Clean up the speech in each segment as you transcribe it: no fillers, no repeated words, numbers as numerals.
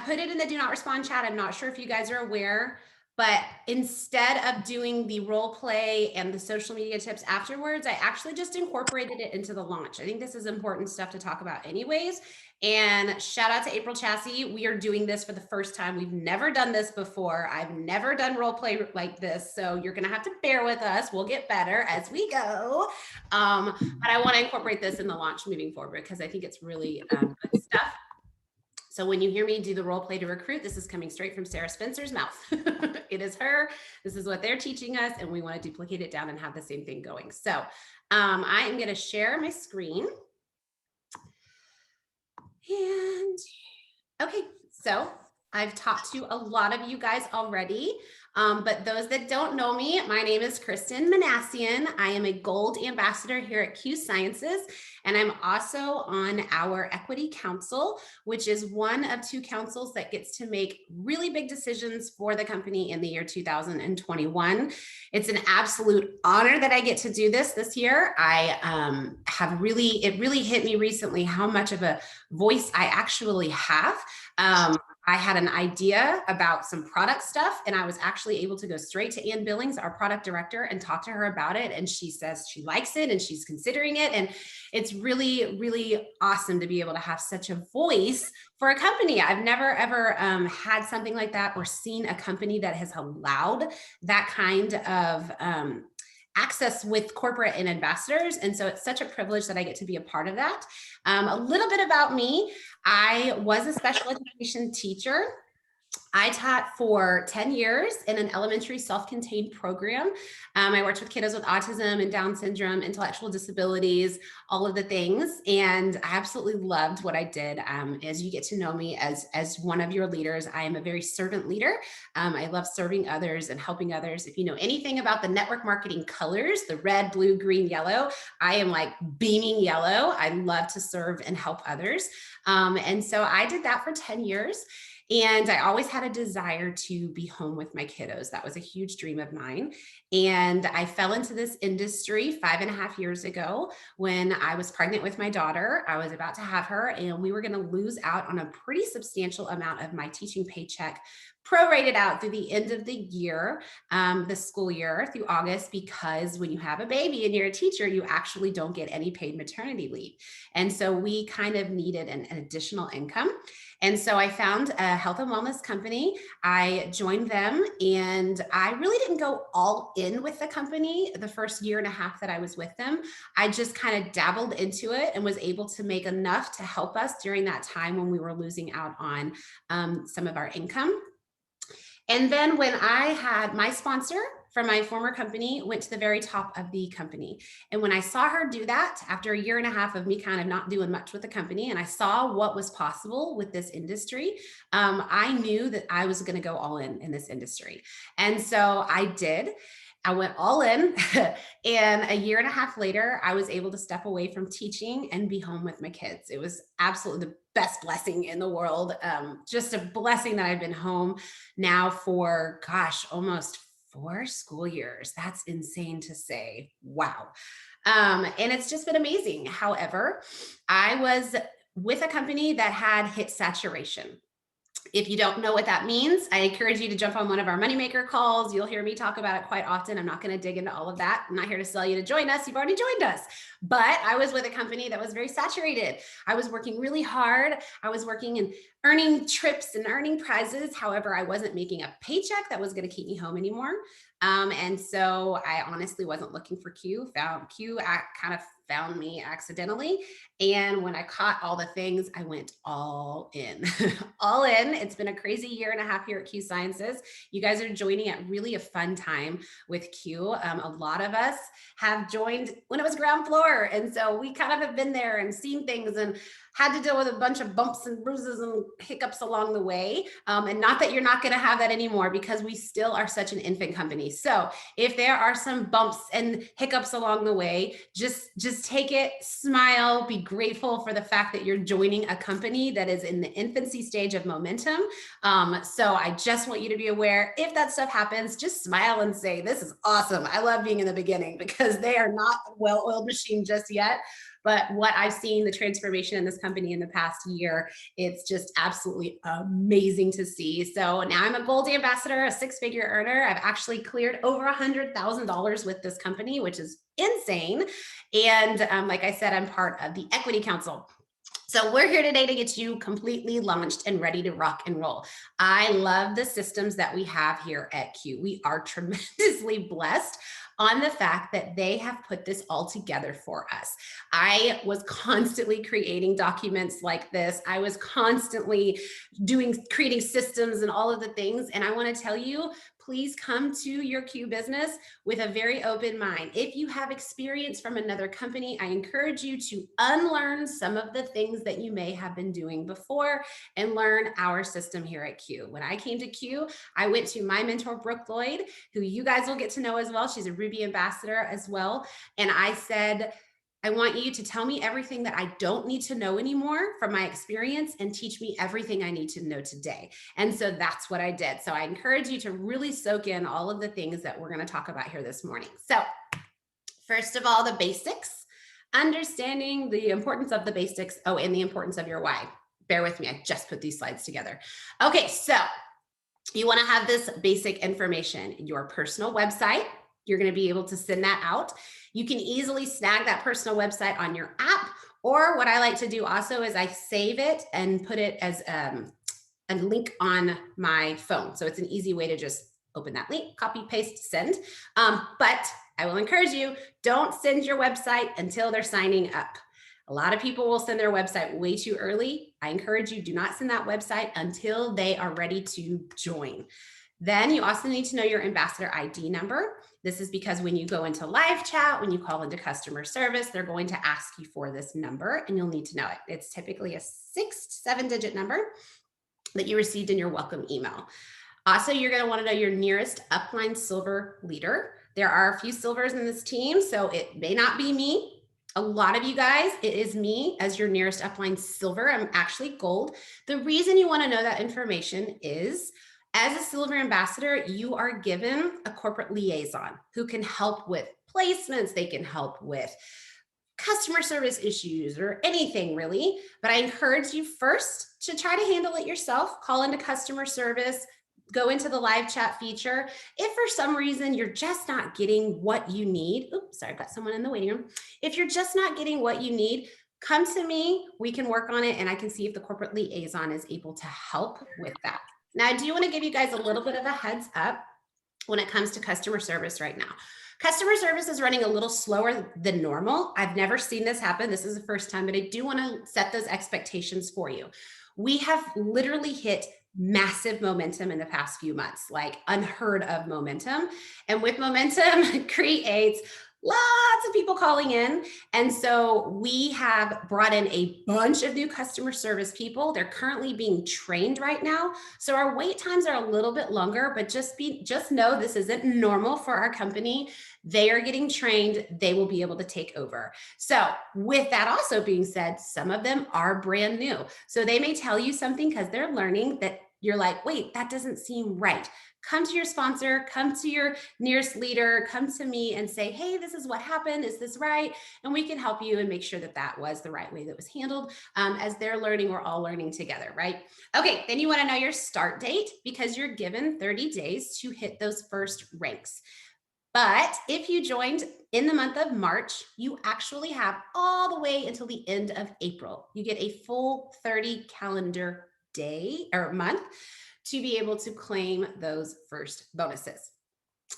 put it in the do not respond chat. I'm not sure if you guys are aware, but instead of doing the role play and the social media tips afterwards, I actually just incorporated it into the launch. I think this is important stuff to talk about anyways. And shout out to April Chassie. We are doing this for the first time. We've never done this before. I've never done role play like this. So you're going to have to bear with us. We'll get better as we go. But I want to incorporate this in the launch moving forward because I think it's really good stuff. So when you hear me do the role play to recruit, this is coming straight from Sarah Spencer's mouth. It is her. This is what they're teaching us, and we want to duplicate it down and have the same thing going. So I am going to share my screen. And okay, so I've talked to a lot of you guys already, but those that don't know me, my name is Kristen Minassian. I am a Gold Ambassador here at Q Sciences, and I'm also on our Equity Council, which is one of two councils that gets to make really big decisions for the company in the year 2021. It's an absolute honor that I get to do this year. It really hit me recently how much of a voice I actually have. I had an idea about some product stuff, and I was actually able to go straight to Ann Billings, our product director, and talk to her about it. And she says she likes it and she's considering it. And it's really, really awesome to be able to have such a voice for a company. I've never, ever had something like that or seen a company that has allowed that kind of access with corporate and ambassadors. And so it's such a privilege that I get to be a part of that. A little bit about me. I was a special education teacher. I taught for 10 years in an elementary self-contained program. I worked with kiddos with autism and Down syndrome, intellectual disabilities, all of the things. And I absolutely loved what I did. As you get to know me as one of your leaders, I am a very servant leader. I love serving others and helping others. If you know anything about the network marketing colors, the red, blue, green, yellow, I am like beaming yellow. I love to serve and help others. And so I did that for 10 years. And I always had a desire to be home with my kiddos. That was a huge dream of mine. And I fell into this industry 5.5 years ago when I was pregnant with my daughter. I was about to have her, and we were going to lose out on a pretty substantial amount of my teaching paycheck, prorated out through the end of the year, the school year through August, because when you have a baby and you're a teacher, you actually don't get any paid maternity leave. And so we kind of needed an additional income. And so I found a health and wellness company. I joined them, and I really didn't go all in with the company the first 1.5 years that I was with them. I just kind of dabbled into it and was able to make enough to help us during that time when we were losing out on some of our income. And then when I had my sponsor from my former company went to the very top of the company. And when I saw her do that after 1.5 years of me kind of not doing much with the company, and I saw what was possible with this industry, I knew that I was going to go all in this industry. And so I did. I went all in, and 1.5 years later, I was able to step away from teaching and be home with my kids. It was absolutely the best blessing in the world. Just a blessing that I've been home now for, gosh, almost 4 school years. That's insane to say. Wow. And it's just been amazing. However, I was with a company that had hit saturation. If you don't know what that means, I encourage you to jump on one of our Moneymaker calls. You'll hear me talk about it quite often. I'm not going to dig into all of that. I'm not here to sell you to join us. You've already joined us. But I was with a company that was very saturated. I was working really hard. I was working and earning trips and earning prizes. However, I wasn't making a paycheck that was going to keep me home anymore. And so I honestly wasn't looking for Q. Q kind of found me accidentally. And when I caught all the things, I went all in, all in. It's been a crazy 1.5 years here at Q Sciences. You guys are joining at really a fun time with Q. A lot of us have joined when it was ground floor. And so we kind of have been there and seen things and had to deal with a bunch of bumps and bruises and hiccups along the way. And not that you're not going to have that anymore, because we still are such an infant company. So if there are some bumps and hiccups along the way, just take it, smile, be grateful for the fact that you're joining a company that is in the infancy stage of momentum. So I just want you to be aware, if that stuff happens, just smile and say, this is awesome. I love being in the beginning, because they are not a well-oiled machine just yet. but what I've seen, the transformation in this company in the past year, it's just absolutely amazing to see. So now I'm a gold ambassador, a six-figure earner. I've actually cleared over $100,000 with this company, which is insane. And like I said, I'm part of the Equity Council. So we're here today to get you completely launched and ready to rock and roll. I love the systems that we have here at Q. We are tremendously blessed on the fact that they have put this all together for us. I was constantly creating documents like this. I was constantly creating systems and all of the things. And I want to tell you, please come to your Q business with a very open mind. If you have experience from another company, I encourage you to unlearn some of the things that you may have been doing before and learn our system here at Q. When I came to Q, I went to my mentor, Brooke Lloyd, who you guys will get to know as well. She's a Ruby ambassador as well. And I said, I want you to tell me everything that I don't need to know anymore from my experience and teach me everything I need to know today. And so that's what I did. So I encourage you to really soak in all of the things that we're going to talk about here this morning. So first of all, the basics, understanding the importance of the basics. Oh, and the importance of your why. Bear with me. I just put these slides together. Okay. So you want to have this basic information, your personal website. You're going to be able to send that out. You can easily snag that personal website on your app, or what I like to do also is I save it and put it as a link on my phone. So it's an easy way to just open that link, copy, paste, send. But I will encourage you, don't send your website until they're signing up. A lot of people will send their website way too early. I encourage you, do not send that website until they are ready to join. Then you also need to know your ambassador ID number. This is because when you go into live chat, when you call into customer service, they're going to ask you for this number and you'll need to know it. It's typically a 6 to 7-digit number that you received in your welcome email. Also, you're going to want to know your nearest upline silver leader. There are a few silvers in this team, so it may not be me. A lot of you guys, it is me as your nearest upline silver. I'm actually gold. The reason you want to know that information is, as a silver ambassador, you are given a corporate liaison who can help with placements. They can help with customer service issues or anything really. But I encourage you first to try to handle it yourself. Call into customer service, go into the live chat feature. If for some reason you're just not getting what you need, oops, sorry, I've got someone in the waiting room. If you're just not getting what you need, come to me, we can work on it and I can see if the corporate liaison is able to help with that. Now, I do want to give you guys a little bit of a heads up when it comes to customer service right now. Customer service is running a little slower than normal. I've never seen this happen. This is the first time, but I do want to set those expectations for you. We have literally hit massive momentum in the past few months, like unheard of momentum. And with momentum creates lots of people calling in. And so we have brought in a bunch of new customer service people. They're currently being trained right now. So our wait times are a little bit longer, but just know this isn't normal for our company. They are getting trained. They will be able to take over. So with that also being said, some of them are brand new. So they may tell you something because they're learning that you're like, wait, that doesn't seem right. Come to your sponsor, come to your nearest leader, come to me and say, hey, this is what happened. Is this right? And we can help you and make sure that that was the right way that was handled. As they're learning, we're all learning together, right? Okay, then you want to know your start date because you're given 30 days to hit those first ranks. But if you joined in the month of March, you actually have all the way until the end of April. You get a full 30 calendar day or month to be able to claim those first bonuses.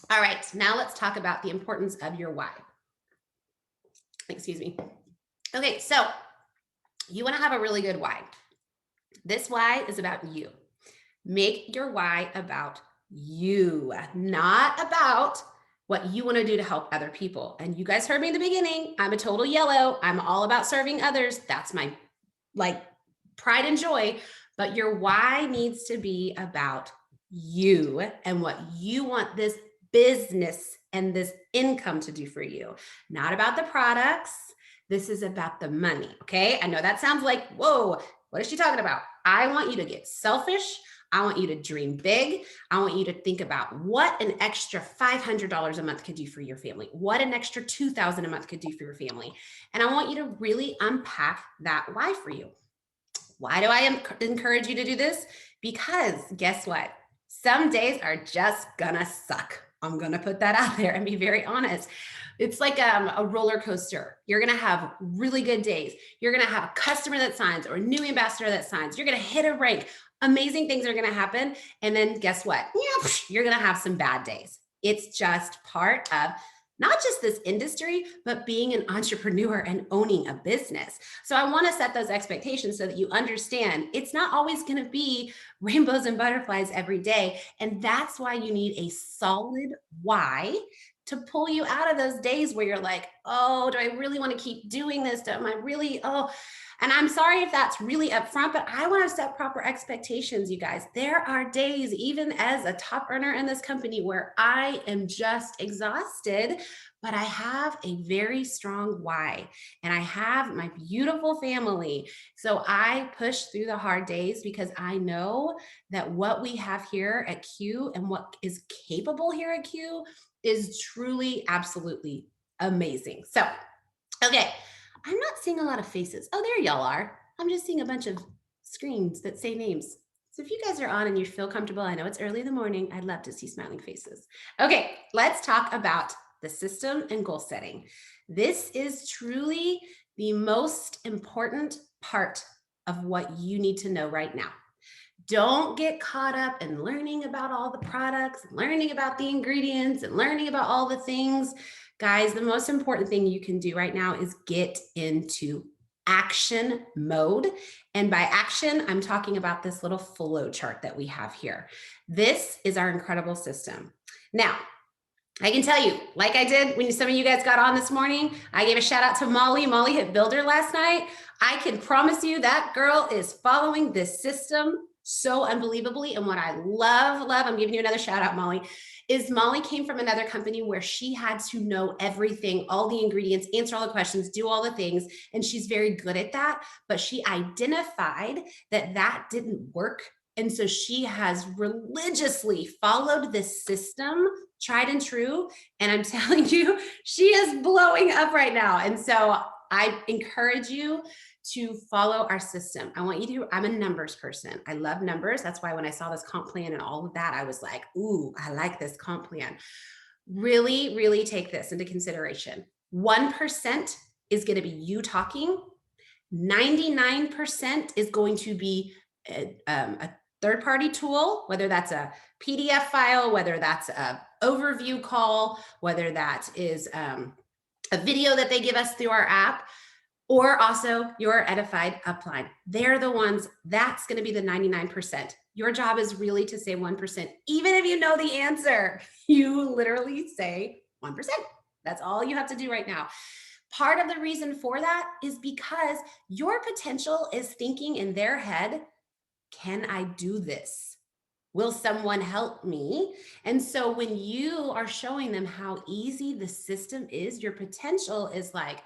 All right, now let's talk about the importance of your why. Excuse me. Okay, so you want to have a really good why. This why is about you. Make your why about you, not about what you want to do to help other people. And you guys heard me in the beginning. I'm a total yellow. I'm all about serving others. That's my pride and joy. But your why needs to be about you and what you want this business and this income to do for you, not about the products. This is about the money. Okay. I know that sounds like, whoa, what is she talking about? I want you to get selfish. I want you to dream big. I want you to think about what an extra $500 a month could do for your family, what an extra $2,000 a month could do for your family. And I want you to really unpack that why for you. Why do I encourage you to do this? Because guess what? Some days are just gonna suck. I'm gonna put that out there and be very honest. It's like a roller coaster. You're gonna have really good days. You're gonna have a customer that signs or a new ambassador that signs. You're gonna hit a rank. Amazing things are gonna happen. And then guess what? You're gonna have some bad days. It's just part of not just this industry, but being an entrepreneur and owning a business. So I want to set those expectations so that you understand it's not always going to be rainbows and butterflies every day. And that's why you need a solid why to pull you out of those days where you're like, oh, do I really want to keep doing this? Am I really, and I'm sorry if that's really upfront, but I want to set proper expectations, you guys. There are days, even as a top earner in this company, where I am just exhausted, but I have a very strong why, and I have my beautiful family. So I push through the hard days because I know that what we have here at Q and what is capable here at Q is truly, absolutely amazing. So, okay. I'm not seeing a lot of faces. Oh, there y'all are. I'm just seeing a bunch of screens that say names. So if you guys are on and you feel comfortable, I know it's early in the morning, I'd love to see smiling faces. Okay, let's talk about the system and goal setting. This is truly the most important part of what you need to know right now. Don't get caught up in learning about all the products, learning about the ingredients, and learning about all the things. Guys, the most important thing you can do right now is get into action mode. And by action, I'm talking about this little flow chart that we have here. This is our incredible system. Now, I can tell you, like I did when some of you guys got on this morning, I gave a shout out to Molly. Molly hit Builder last night. I can promise you that girl is following this system so unbelievably. And what I love, I'm giving you another shout out, Molly, is Molly came from another company where she had to know everything, all the ingredients, answer all the questions, do all the things. And she's very good at that. But she identified that that didn't work. And so she has religiously followed this system, tried and true. And I'm telling you, she is blowing up right now. And so I encourage you to follow our system. I want you to, I'm a numbers person. I love numbers. That's why when I saw this comp plan and all of that, I was like, ooh, I like this comp plan. Really, really take this into consideration. 1% is going to be you talking. 99% is going to be a third-party tool, whether that's a PDF file, whether that's an overview call, whether that is a video that they give us through our app, or also your edified upline. They're the ones, that's going to be the 99%. Your job is really to say 1%. Even if you know the answer, you literally say 1%. That's all you have to do right now. Part of the reason for that is because your potential is thinking in their head, can I do this? Will someone help me? And so when you are showing them how easy the system is, your potential is like,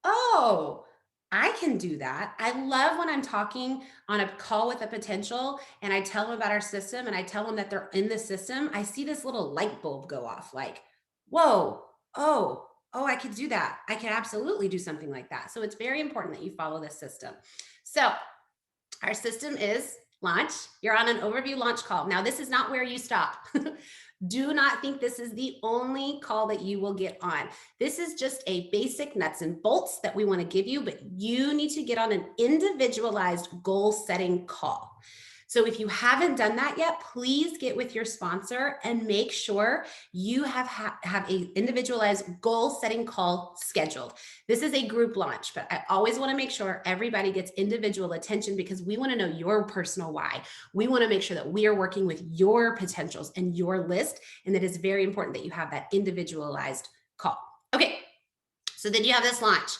oh, I can do that. I love when I'm talking on a call with a potential and I tell them about our system and I tell them that they're in the system. I see this little light bulb go off like, whoa, oh, I could do that. I can absolutely do something like that. So it's very important that you follow this system. So our system is launch. You're on an overview launch call. Now, this is not where you stop. Do not think this is the only call that you will get on. This is just a basic nuts and bolts that we want to give you, but you need to get on an individualized goal setting call. So if you haven't done that yet, please get with your sponsor and make sure you have a individualized goal setting call scheduled. This is a group launch, but I always want to make sure everybody gets individual attention because we want to know your personal why. We want to make sure that we are working with your potentials and your list, and that it's very important that you have that individualized call. Okay, so then you have this launch.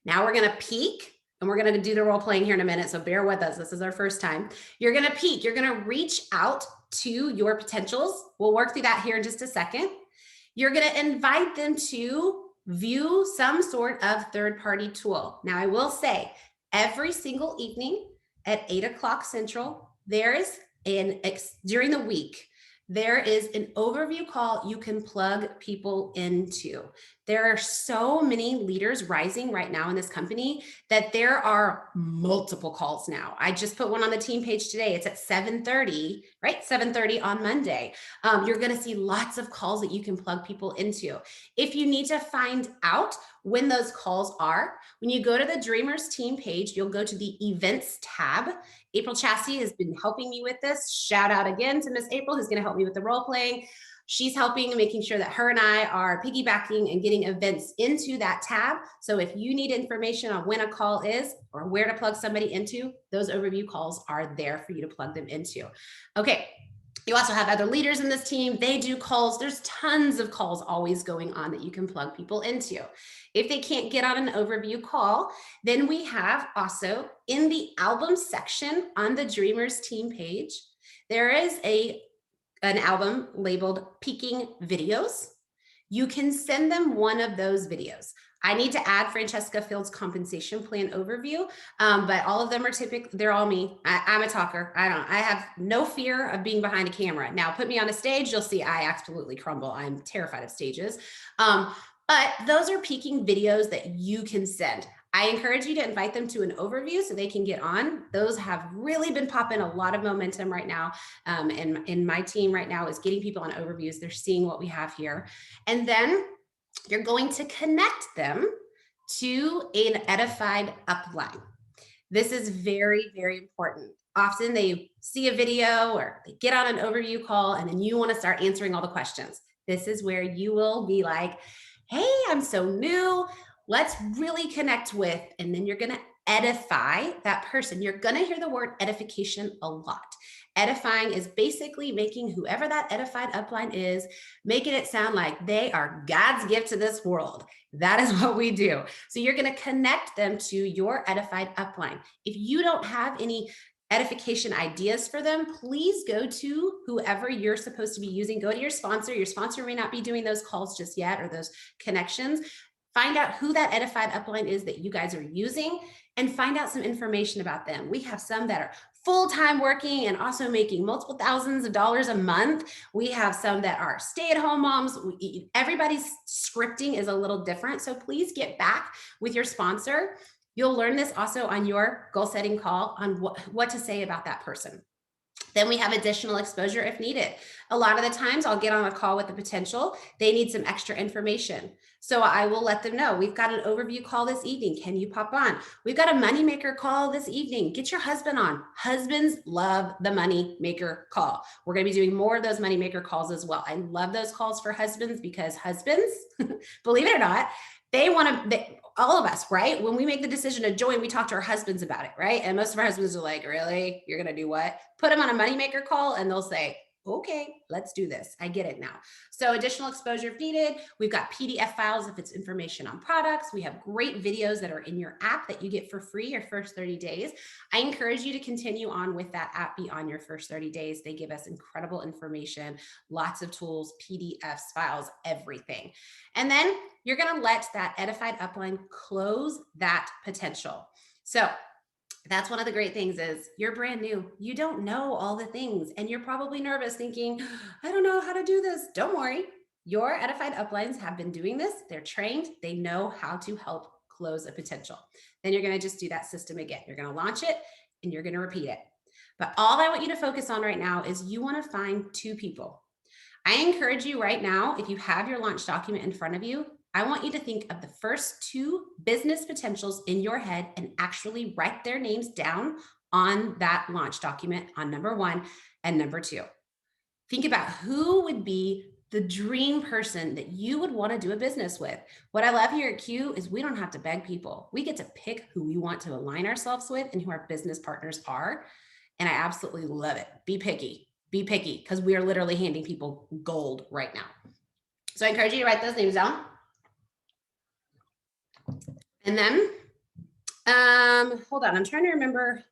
Now we're going to peak. And we're going to do the role playing here in a minute. So bear with us. This is our first time. You're going to peek. You're going to reach out to your potentials. We'll work through that here in just a second. You're going to invite them to view some sort of third-party tool. Now, I will say every single evening at 8 o'clock Central, there is during the week, there is an overview call you can plug people into. There are so many leaders rising right now in this company that there are multiple calls now. I just put one on the team page today. It's at 7:30, right? 7:30 on Monday. You're going to see lots of calls that you can plug people into. If you need to find out when those calls are, when you go to the Dreamers team page, you'll go to the events tab. April Chassie has been helping me with this. Shout out again to Miss April, who's going to help me with the role playing. She's helping, making sure that her and I are piggybacking and getting events into that tab. So if you need information on when a call is or where to plug somebody into, those overview calls are there for you to plug them into. Okay. You also have other leaders in this team. They do calls. There's tons of calls always going on that you can plug people into. If they can't get on an overview call, then we have also in the album section on the Dreamers team page, there is an album labeled Peaking Videos. You can send them one of those videos. I need to add Francesca Field's compensation plan overview, but all of them are they're all me. I'm a talker. I have no fear of being behind a camera. Now put me on a stage, you'll see I absolutely crumble. I'm terrified of stages. But those are peaking videos that you can send. I encourage you to invite them to an overview so they can get on. Those have really been popping a lot of momentum right now. And my team right now is getting people on overviews. They're seeing what we have here. And then you're going to connect them to an edified upline. This is very, very important. Often they see a video or they get on an overview call and then you want to start answering all the questions. This is where you will be like, hey, I'm so new. Let's really connect with, and then you're going to edify that person. You're going to hear the word edification a lot. Edifying is basically making whoever that edified upline is, making it sound like they are God's gift to this world. That is what we do. So you're going to connect them to your edified upline. If you don't have any edification ideas for them, please go to whoever you're supposed to be using. Go to your sponsor. Your sponsor may not be doing those calls just yet or those connections. Find out who that edified upline is that you guys are using and find out some information about them. We have some that are full-time working and also making multiple thousands of dollars a month. We have some that are stay-at-home moms. Everybody's scripting is a little different. So please get back with your sponsor. You'll learn this also on your goal setting call on what to say about that person. Then we have additional exposure if needed. A lot of the times I'll get on a call with the potential. They need some extra information. So I will let them know, we've got an overview call this evening. Can you pop on? We've got a moneymaker call this evening. Get your husband on. Husbands love the moneymaker call. We're going to be doing more of those moneymaker calls as well. I love those calls for husbands because husbands, believe it or not, they want to, all of us, right? When we make the decision to join, we talk to our husbands about it, right? And most of our husbands are like, really? You're going to do what? Put them on a moneymaker call and they'll say, okay, let's do this. I get it now. So additional exposure if needed. We've got PDF files if it's information on products. We have great videos that are in your app that you get for free your first 30 days. I encourage you to continue on with that app beyond your first 30 days. They give us incredible information, lots of tools, PDFs, files, everything. And then you're going to let that edified upline close that potential. So that's one of the great things is you're brand new. You don't know all the things and you're probably nervous thinking, I don't know how to do this. Don't worry. Your edified uplines have been doing this. They're trained. They know how to help close a potential. Then you're going to just do that system again. You're going to launch it and you're going to repeat it. But all I want you to focus on right now is you want to find 2 people. I encourage you right now, if you have your launch document in front of you, I want you to think of the first 2 business potentials in your head and actually write their names down on that launch document on number 1 and number 2. Think about who would be the dream person that you would want to do a business with. What I love here at Q is we don't have to beg people. We get to pick who we want to align ourselves with and who our business partners are. And I absolutely love it. Be picky because we are literally handing people gold right now. So I encourage you to write those names down. And then, hold on, I'm trying to remember.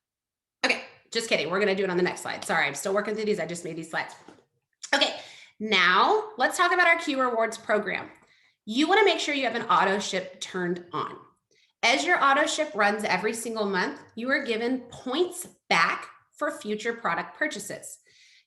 Okay, just kidding. We're going to do it on the next slide. Sorry, I'm still working through these. I just made these slides. Okay, now let's talk about our Q Rewards program. You want to make sure you have an auto ship turned on. As your auto ship runs every single month, you are given points back for future product purchases.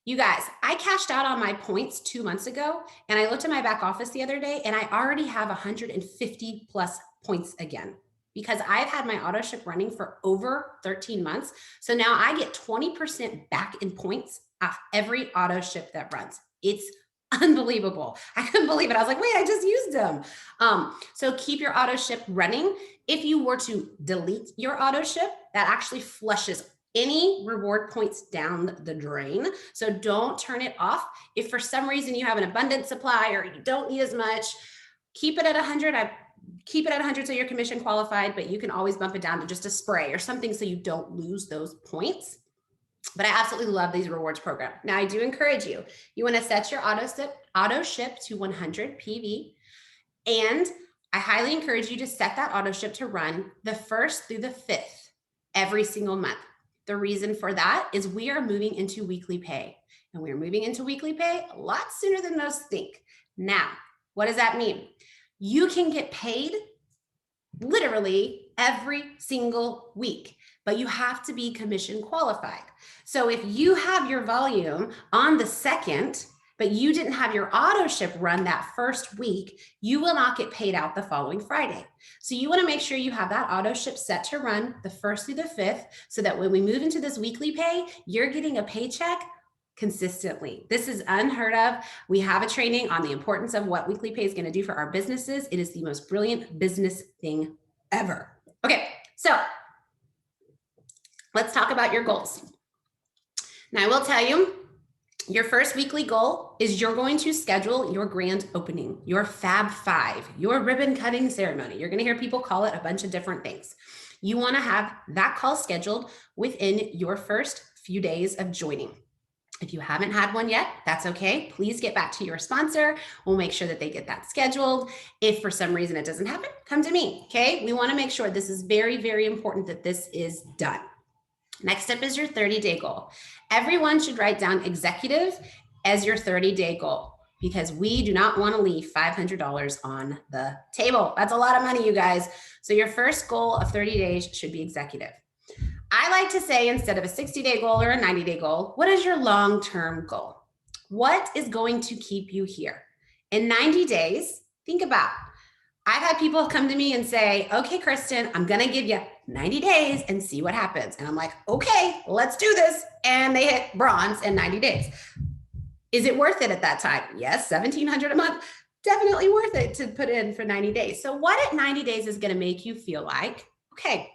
You guys, I cashed out on my points 2 months ago, and I looked at my back office the other day, and I already have 150 plus points again because I've had my auto ship running for over 13 months. So now I get 20% back in points off every auto ship that runs. It's unbelievable. I couldn't believe it. I was like, wait, I just used them. So keep your auto ship running. If you were to delete your auto ship, that actually flushes any reward points down the drain. So don't turn it off. If for some reason you have an abundant supply or you don't need as much, keep it at 100. I keep it at 100 so you're commission qualified, but you can always bump it down to just a spray or something so you don't lose those points. But I absolutely love these rewards program. Now I do encourage you. You want to set your auto ship to 100 PV, and I highly encourage you to set that auto ship to run the 1st through the 5th every single month. The reason for that is we are moving into weekly pay, and we are moving into weekly pay a lot sooner than most think. Now, what does that mean? You can get paid literally every single week, but you have to be commission qualified. So if you have your volume on the 2nd, but you didn't have your auto ship run that 1st week, you will not get paid out the following Friday. So you want to make sure you have that auto ship set to run the 1st through the 5th, so that when we move into this weekly pay, you're getting a paycheck consistently. This is unheard of. We have a training on the importance of what weekly pay is going to do for our businesses. It is the most brilliant business thing ever. Okay, so let's talk about your goals. Now I will tell you, your first weekly goal is you're going to schedule your grand opening, your Fab 5, your ribbon cutting ceremony. You're going to hear people call it a bunch of different things. You want to have that call scheduled within your first few days of joining. If you haven't had one yet, that's okay. Please get back to your sponsor. We'll make sure that they get that scheduled. If for some reason it doesn't happen, come to me, okay? We want to make sure this is very, very important that this is done. Next up is your 30-day goal. Everyone should write down executive as your 30-day goal, because we do not want to leave $500 on the table. That's a lot of money, you guys. So your first goal of 30 days should be executive. I like to say, instead of a 60-day goal or a 90-day goal, what is your long-term goal? What is going to keep you here? In 90 days, think about, I've had people come to me and say, okay, Kristen, I'm going to give you 90 days and see what happens. And I'm like, okay, let's do this. And they hit bronze in 90 days. Is it worth it at that time? Yes, $1,700 a month, definitely worth it to put in for 90 days. So what at 90 days is going to make you feel like, okay,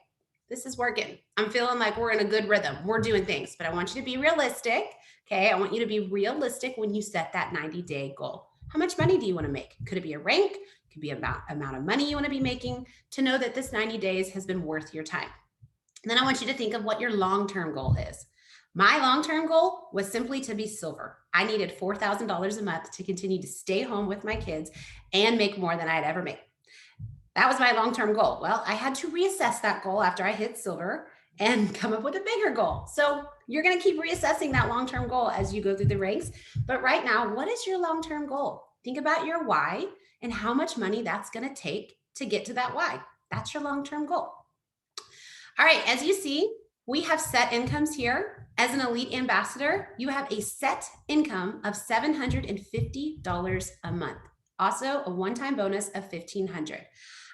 this is working. I'm feeling like we're in a good rhythm. We're doing things, but I want you to be realistic. Okay. I want you to be realistic when you set that 90-day goal. How much money do you want to make? Could it be a rank? Could be about amount of money you want to be making to know that this 90 days has been worth your time. And then I want you to think of what your long-term goal is. My long-term goal was simply to be silver. I needed $4,000 a month to continue to stay home with my kids and make more than I had ever made. That was my long-term goal. Well, I had to reassess that goal after I hit silver and come up with a bigger goal. So you're going to keep reassessing that long-term goal as you go through the ranks. But right now, what is your long-term goal? Think about your why and how much money that's going to take to get to that why. That's your long-term goal. All right, as you see, we have set incomes here. As an elite ambassador, you have a set income of $750 a month. Also, a one-time bonus of $1,500.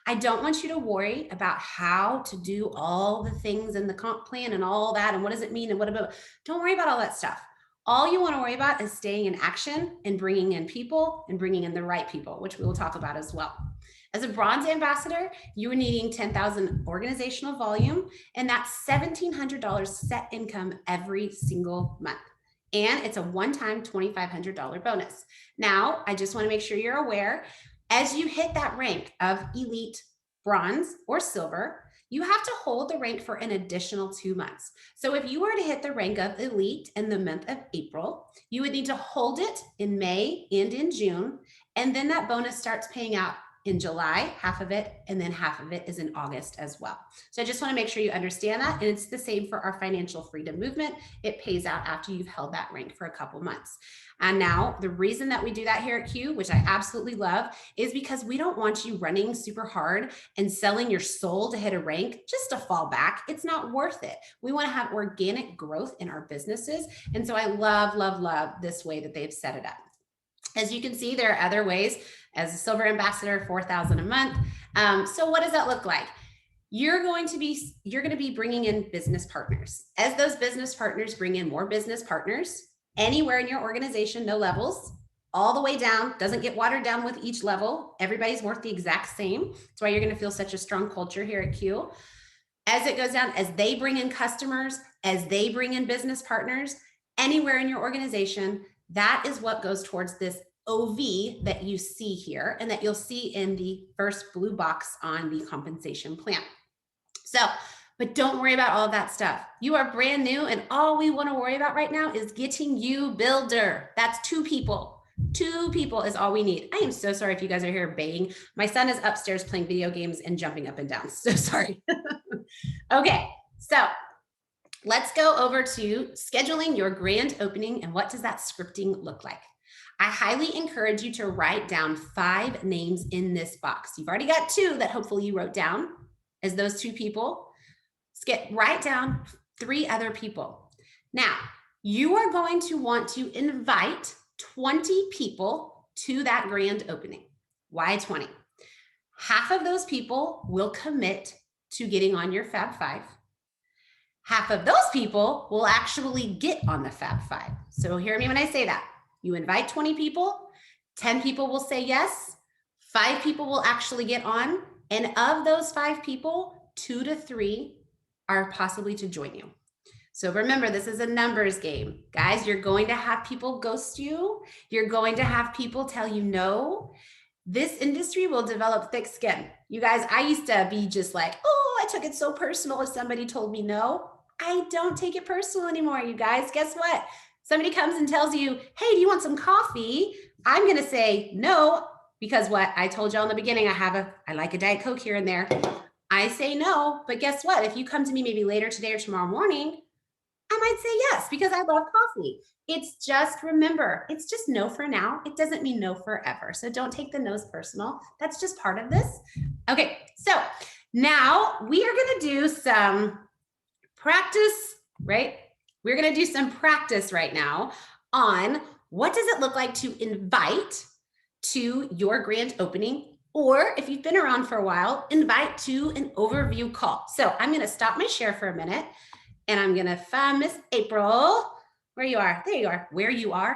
I don't want you to worry about how to do all the things in the comp plan and all that, and what does it mean, and what about, don't worry about all that stuff. All you want to worry about is staying in action and bringing in people and bringing in the right people, which we will talk about as well. As a bronze ambassador, you are needing 10,000 organizational volume, and that's $1,700 set income every single month. And it's a one-time $2,500 bonus. Now, I just want to make sure you're aware, as you hit that rank of elite, bronze, or silver, you have to hold the rank for an additional 2 months. So if you were to hit the rank of elite in the month of April, you would need to hold it in May and in June, and then that bonus starts paying out in July, half of it, and then half of it is in August as well. So I just want to make sure you understand that. And it's the same for our financial freedom movement. It pays out after you've held that rank for a couple months. And now the reason that we do that here at Q, which I absolutely love, is because we don't want you running super hard and selling your soul to hit a rank just to fall back. It's not worth it. We want to have organic growth in our businesses. And so I love, love, love this way that they've set it up. As you can see, there are other ways. As a silver ambassador, $4,000 a month. So what does that look like? You're going to be bringing in business partners. As those business partners bring in more business partners, anywhere in your organization, no levels, all the way down, doesn't get watered down with each level. Everybody's worth the exact same. That's why you're going to feel such a strong culture here at Q. As it goes down, as they bring in customers, as they bring in business partners, anywhere in your organization, that is what goes towards this OV that you see here and that you'll see in the first blue box on the compensation plan. So, but don't worry about all of that stuff. You are brand new and all we want to worry about right now is getting you builder. That's 2 people. 2 people is all we need. I am so sorry if you guys are here baying. My son is upstairs playing video games and jumping up and down. So sorry. Okay, so let's go over to scheduling your grand opening and what does that scripting look like? I highly encourage you to write down 5 names in this box. You've already got 2 that hopefully you wrote down as those 2 people. Write down 3 other people. Now, you are going to want to invite 20 people to that grand opening. Why 20? Half of those people will commit to getting on your Fab 5. Half of those people will actually get on the Fab 5. So hear me when I say that. You invite 20 people, 10 people will say yes, 5 people will actually get on, and of those 5 people, 2 to 3 are possibly to join you. So remember, this is a numbers game. Guys, you're going to have people ghost you. You're going to have people tell you no. This industry will develop thick skin. You guys, I used to be just like, oh, I took it so personal if somebody told me no. I don't take it personal anymore, you guys. Guess what? Somebody comes and tells you, hey, do you want some coffee? I'm going to say no, because what I told y'all in the beginning, I like a Diet Coke here and there. I say no, but guess what? If you come to me maybe later today or tomorrow morning, I might say yes, because I love coffee. It's just, remember, it's just no for now. It doesn't mean no forever. So don't take the no's personal. That's just part of this. Okay, so now we are going to do some practice, right? We're going to do some practice right now on what does it look like to invite to your grand opening, or if you've been around for a while, invite to an overview call. So I'm going to stop my share for a minute and I'm going to find Miss April. Where you are? There you are. Where you are.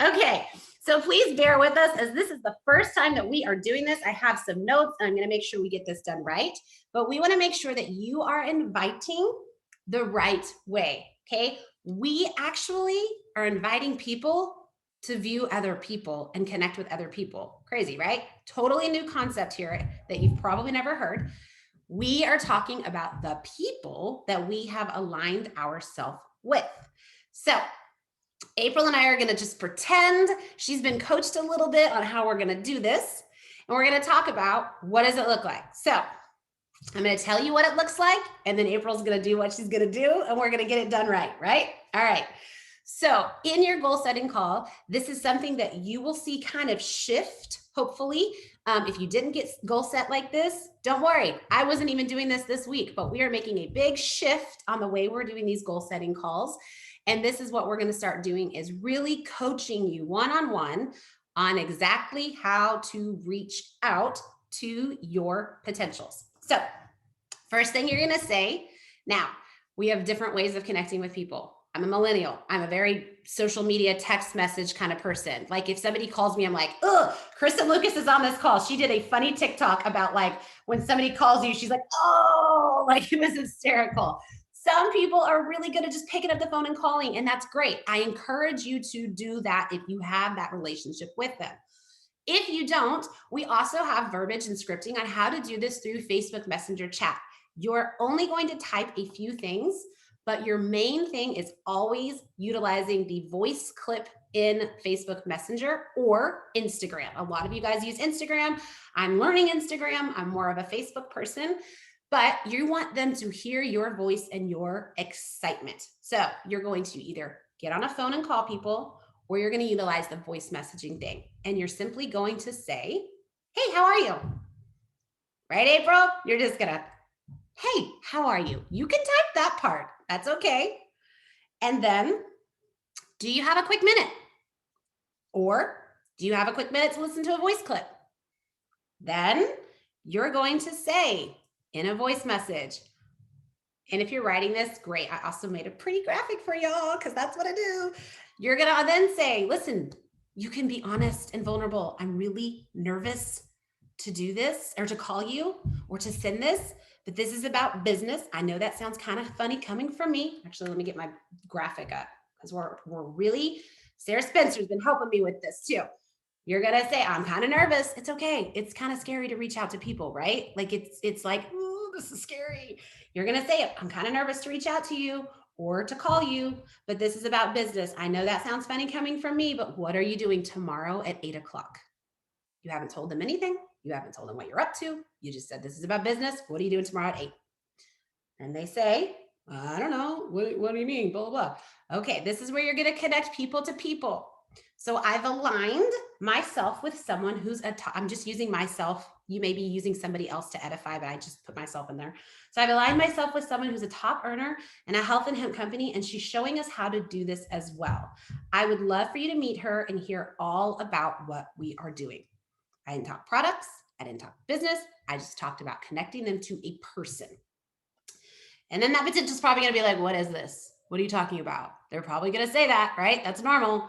Okay. So please bear with us as this is the first time that we are doing this. I have some notes and I'm going to make sure we get this done right, but we want to make sure that you are inviting the right way. Okay. We actually are inviting people to view other people and connect with other people. Crazy, right? Totally new concept here that you've probably never heard. We are talking about the people that we have aligned ourselves with. So April and I are going to just pretend she's been coached a little bit on how we're going to do this. And we're going to talk about what does it look like. So I'm going to tell you what it looks like, and then April's going to do what she's going to do, and we're going to get it done right? All right. So in your goal setting call, this is something that you will see kind of shift, hopefully. If you didn't get goal set like this, don't worry. I wasn't even doing this week, but we are making a big shift on the way we're doing these goal setting calls. And this is what we're going to start doing, is really coaching you one-on-one on exactly how to reach out to your potentials. So first thing you're going to say, now we have different ways of connecting with people. I'm a millennial. I'm a very social media text message kind of person. Like if somebody calls me, I'm like, oh, Kristen Lucas is on this call. She did a funny TikTok about like when somebody calls you, she's like, oh, like it was hysterical. Some people are really good at just picking up the phone and calling, and that's great. I encourage you to do that if you have that relationship with them. If you don't, we also have verbiage and scripting on how to do this through Facebook Messenger chat. You're only going to type a few things, but your main thing is always utilizing the voice clip in Facebook Messenger or Instagram. A lot of you guys use Instagram. I'm learning Instagram. I'm more of a Facebook person, but you want them to hear your voice and your excitement. So you're going to either get on a phone and call people, or you're going to utilize the voice messaging thing. And you're simply going to say, hey, how are you? Right, April? You're just going to, hey, how are you? You can type that part. That's okay. And then, do you have a quick minute? Or do you have a quick minute to listen to a voice clip? Then you're going to say in a voice message, and if you're writing this, great. I also made a pretty graphic for y'all because that's what I do. You're going to then say, listen, you can be honest and vulnerable. I'm really nervous to do this or to call you or to send this, but this is about business. I know that sounds kind of funny coming from me. Actually, let me get my graphic up because we're really, Sarah Spencer's been helping me with this too. You're going to say, I'm kind of nervous. It's okay. It's kind of scary to reach out to people, right? Like it's like, ooh, this is scary. You're going to say, I'm kind of nervous to reach out to you or to call you, but this is about business. I know that sounds funny coming from me, but what are you doing tomorrow at 8 o'clock? You haven't told them anything. You haven't told them what you're up to. You just said, this is about business. What are you doing tomorrow at 8? And they say, I don't know. What do you mean? Blah, blah, blah. Okay, this is where you're going to connect people to people. So I've aligned myself with someone who's I'm just using myself. You may be using somebody else to edify, but I just put myself in there. So I've aligned myself with someone who's a top earner in a health and hemp company, and she's showing us how to do this as well. I would love for you to meet her and hear all about what we are doing. I didn't talk products. I didn't talk business. I just talked about connecting them to a person. And then that potential is probably going to be like, what is this? What are you talking about? They're probably going to say that, right? That's normal.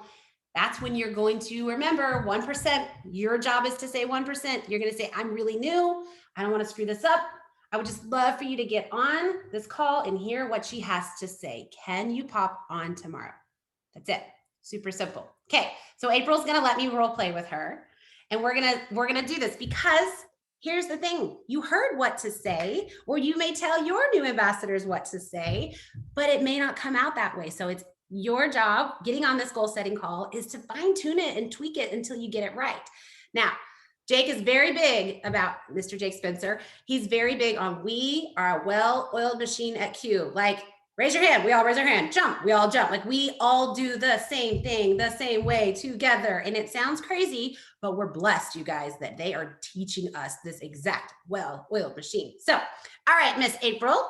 That's when you're going to remember 1%. Your job is to say 1%. You're going to say, I'm really new. I don't want to screw this up. I would just love for you to get on this call and hear what she has to say. Can you pop on tomorrow? That's it. Super simple. Okay. So April's going to let me role play with her. And we're going to do this because here's the thing. You heard what to say, or you may tell your new ambassadors what to say, but it may not come out that way. So it's your job getting on this goal setting call is to fine tune it and tweak it until you get it right. Now, Jake is very big about Mr. Jake Spencer. He's very big on we are a well-oiled machine at Q. Like, raise your hand. We all raise our hand. Jump. We all jump. Like we all do the same thing, the same way together. And it sounds crazy, but we're blessed, you guys, that they are teaching us this exact well-oiled machine. So, all right, Miss April,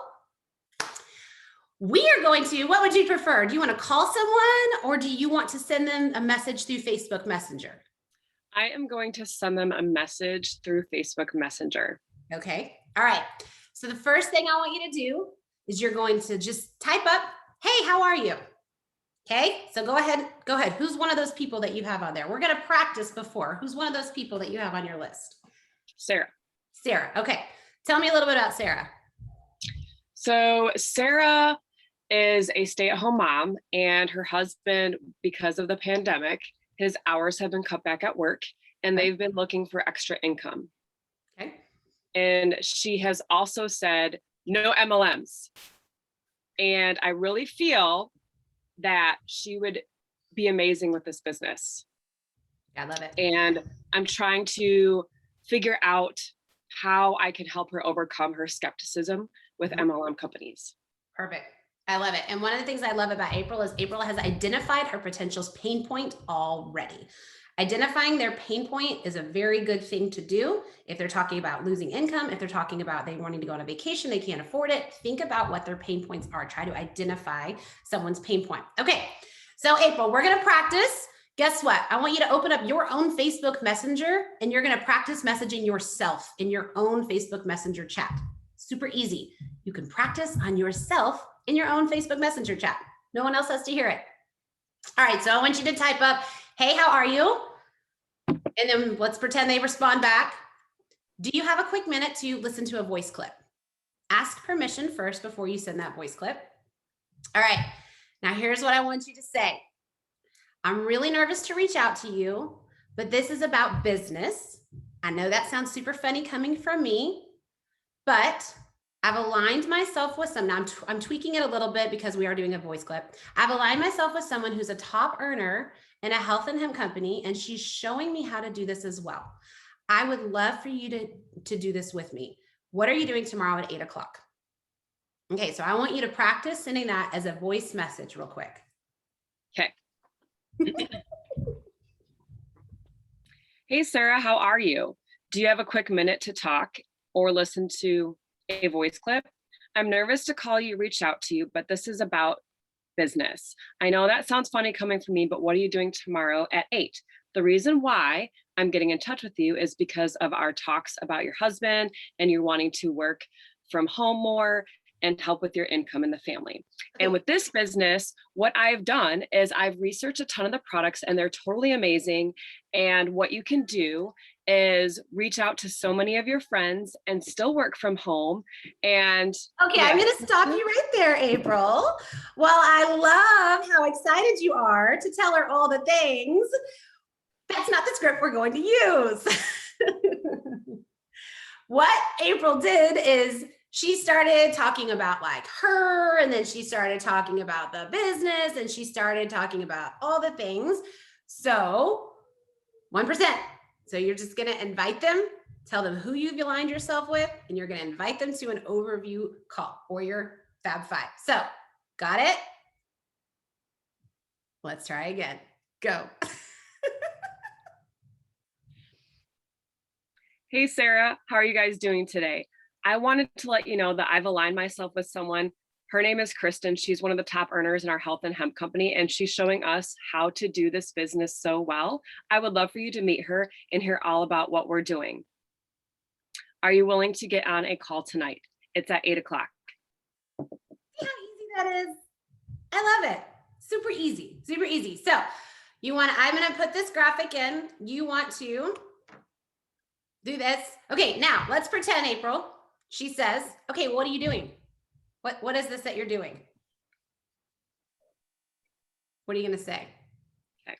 we are going to, what would you prefer? Do you want to call someone or do you want to send them a message through Facebook Messenger? I am going to send them a message through Facebook Messenger. Okay. All right. So the first thing I want you to do is you're going to just type up, hey, how are you? Okay. So go ahead. Who's one of those people that you have on there? We're going to practice before. Who's one of those people that you have on your list? Sarah. Sarah. Okay. Tell me a little bit about Sarah. So Sarah is a stay-at-home mom, and her husband, because of the pandemic, his hours have been cut back at work, and they've been looking for extra income. Okay. And she has also said, no MLMs. And I really feel that she would be amazing with this business. I love it. And I'm trying to figure out how I can help her overcome her skepticism with MLM companies. Perfect. I love it. And one of the things I love about April is April has identified her potential's pain point already. Identifying their pain point is a very good thing to do. If they're talking about losing income, if they're talking about they wanting to go on a vacation, they can't afford it, think about what their pain points are. Try to identify someone's pain point. Okay. So April, we're going to practice. Guess what? I want you to open up your own Facebook Messenger and you're going to practice messaging yourself in your own Facebook Messenger chat. Super easy. You can practice on yourself in your own Facebook Messenger chat. No one else has to hear it. All right, so I want you to type up, hey, how are you? And then let's pretend they respond back. Do you have a quick minute to listen to a voice clip? Ask permission first before you send that voice clip. All right, now here's what I want you to say. I'm really nervous to reach out to you, but this is about business. I know that sounds super funny coming from me, but I've aligned myself with some, now I'm tweaking it a little bit because we are doing a voice clip. I've aligned myself with someone who's a top earner in a health and hemp company, and she's showing me how to do this as well. I would love for you to do this with me. What are you doing tomorrow at 8 o'clock? Okay, so I want you to practice sending that as a voice message real quick. Okay. Hey, Sarah, how are you? Do you have a quick minute to talk or listen to a voice clip? I'm nervous to call you, reach out to you, but this is about business. I know that sounds funny coming from me, but what are you doing tomorrow at 8? The reason why I'm getting in touch with you is because of our talks about your husband and you're wanting to work from home more and help with your income in the family. And with this business, what I've done is I've researched a ton of the products and they're totally amazing. And what you can do is reach out to so many of your friends and still work from home. And okay, I'm going to stop you right there, April. Well, I love how excited you are to tell her all the things. That's not the script we're going to use. What April did is she started talking about like her, and then she started talking about the business, and she started talking about all the things. So 1%. So you're just going to invite them, tell them who you've aligned yourself with, and you're going to invite them to an overview call for your Fab Five. So got it? Let's try again. Go. Hey, Sarah, how are you guys doing today? I wanted to let you know that I've aligned myself with someone. Her name is Kristen. She's one of the top earners in our health and hemp company, and she's showing us how to do this business so well. I would love for you to meet her and hear all about what we're doing. Are you willing to get on a call tonight? It's at 8 o'clock. See how easy that is? I love it. Super easy, super easy. So I'm going to put this graphic in. You want to do this. Okay, now let's pretend, April, she says, okay, what are you doing? What is this that you're doing? What are you going to say? Okay.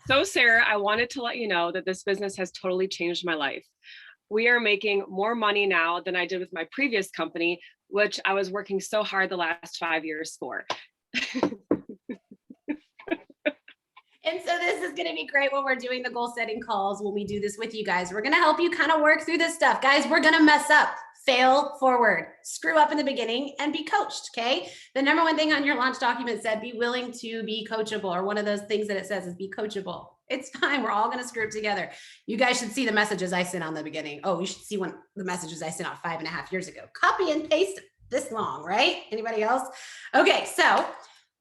So, Sarah, I wanted to let you know that this business has totally changed my life. We are making more money now than I did with my previous company, which I was working so hard the last 5 years for. And so this is going to be great when we're doing the goal setting calls, when we do this with you guys. We're going to help you kind of work through this stuff. Guys, we're going to mess up, fail forward, screw up in the beginning, and be coached, okay? The number one thing on your launch document said, be willing to be coachable, or one of those things that it says is be coachable. It's fine. We're all going to screw up together. You guys should see the messages I sent on the beginning. Oh, you should see the messages I sent out 5.5 years ago. Copy and paste this long, right? Anybody else? Okay, so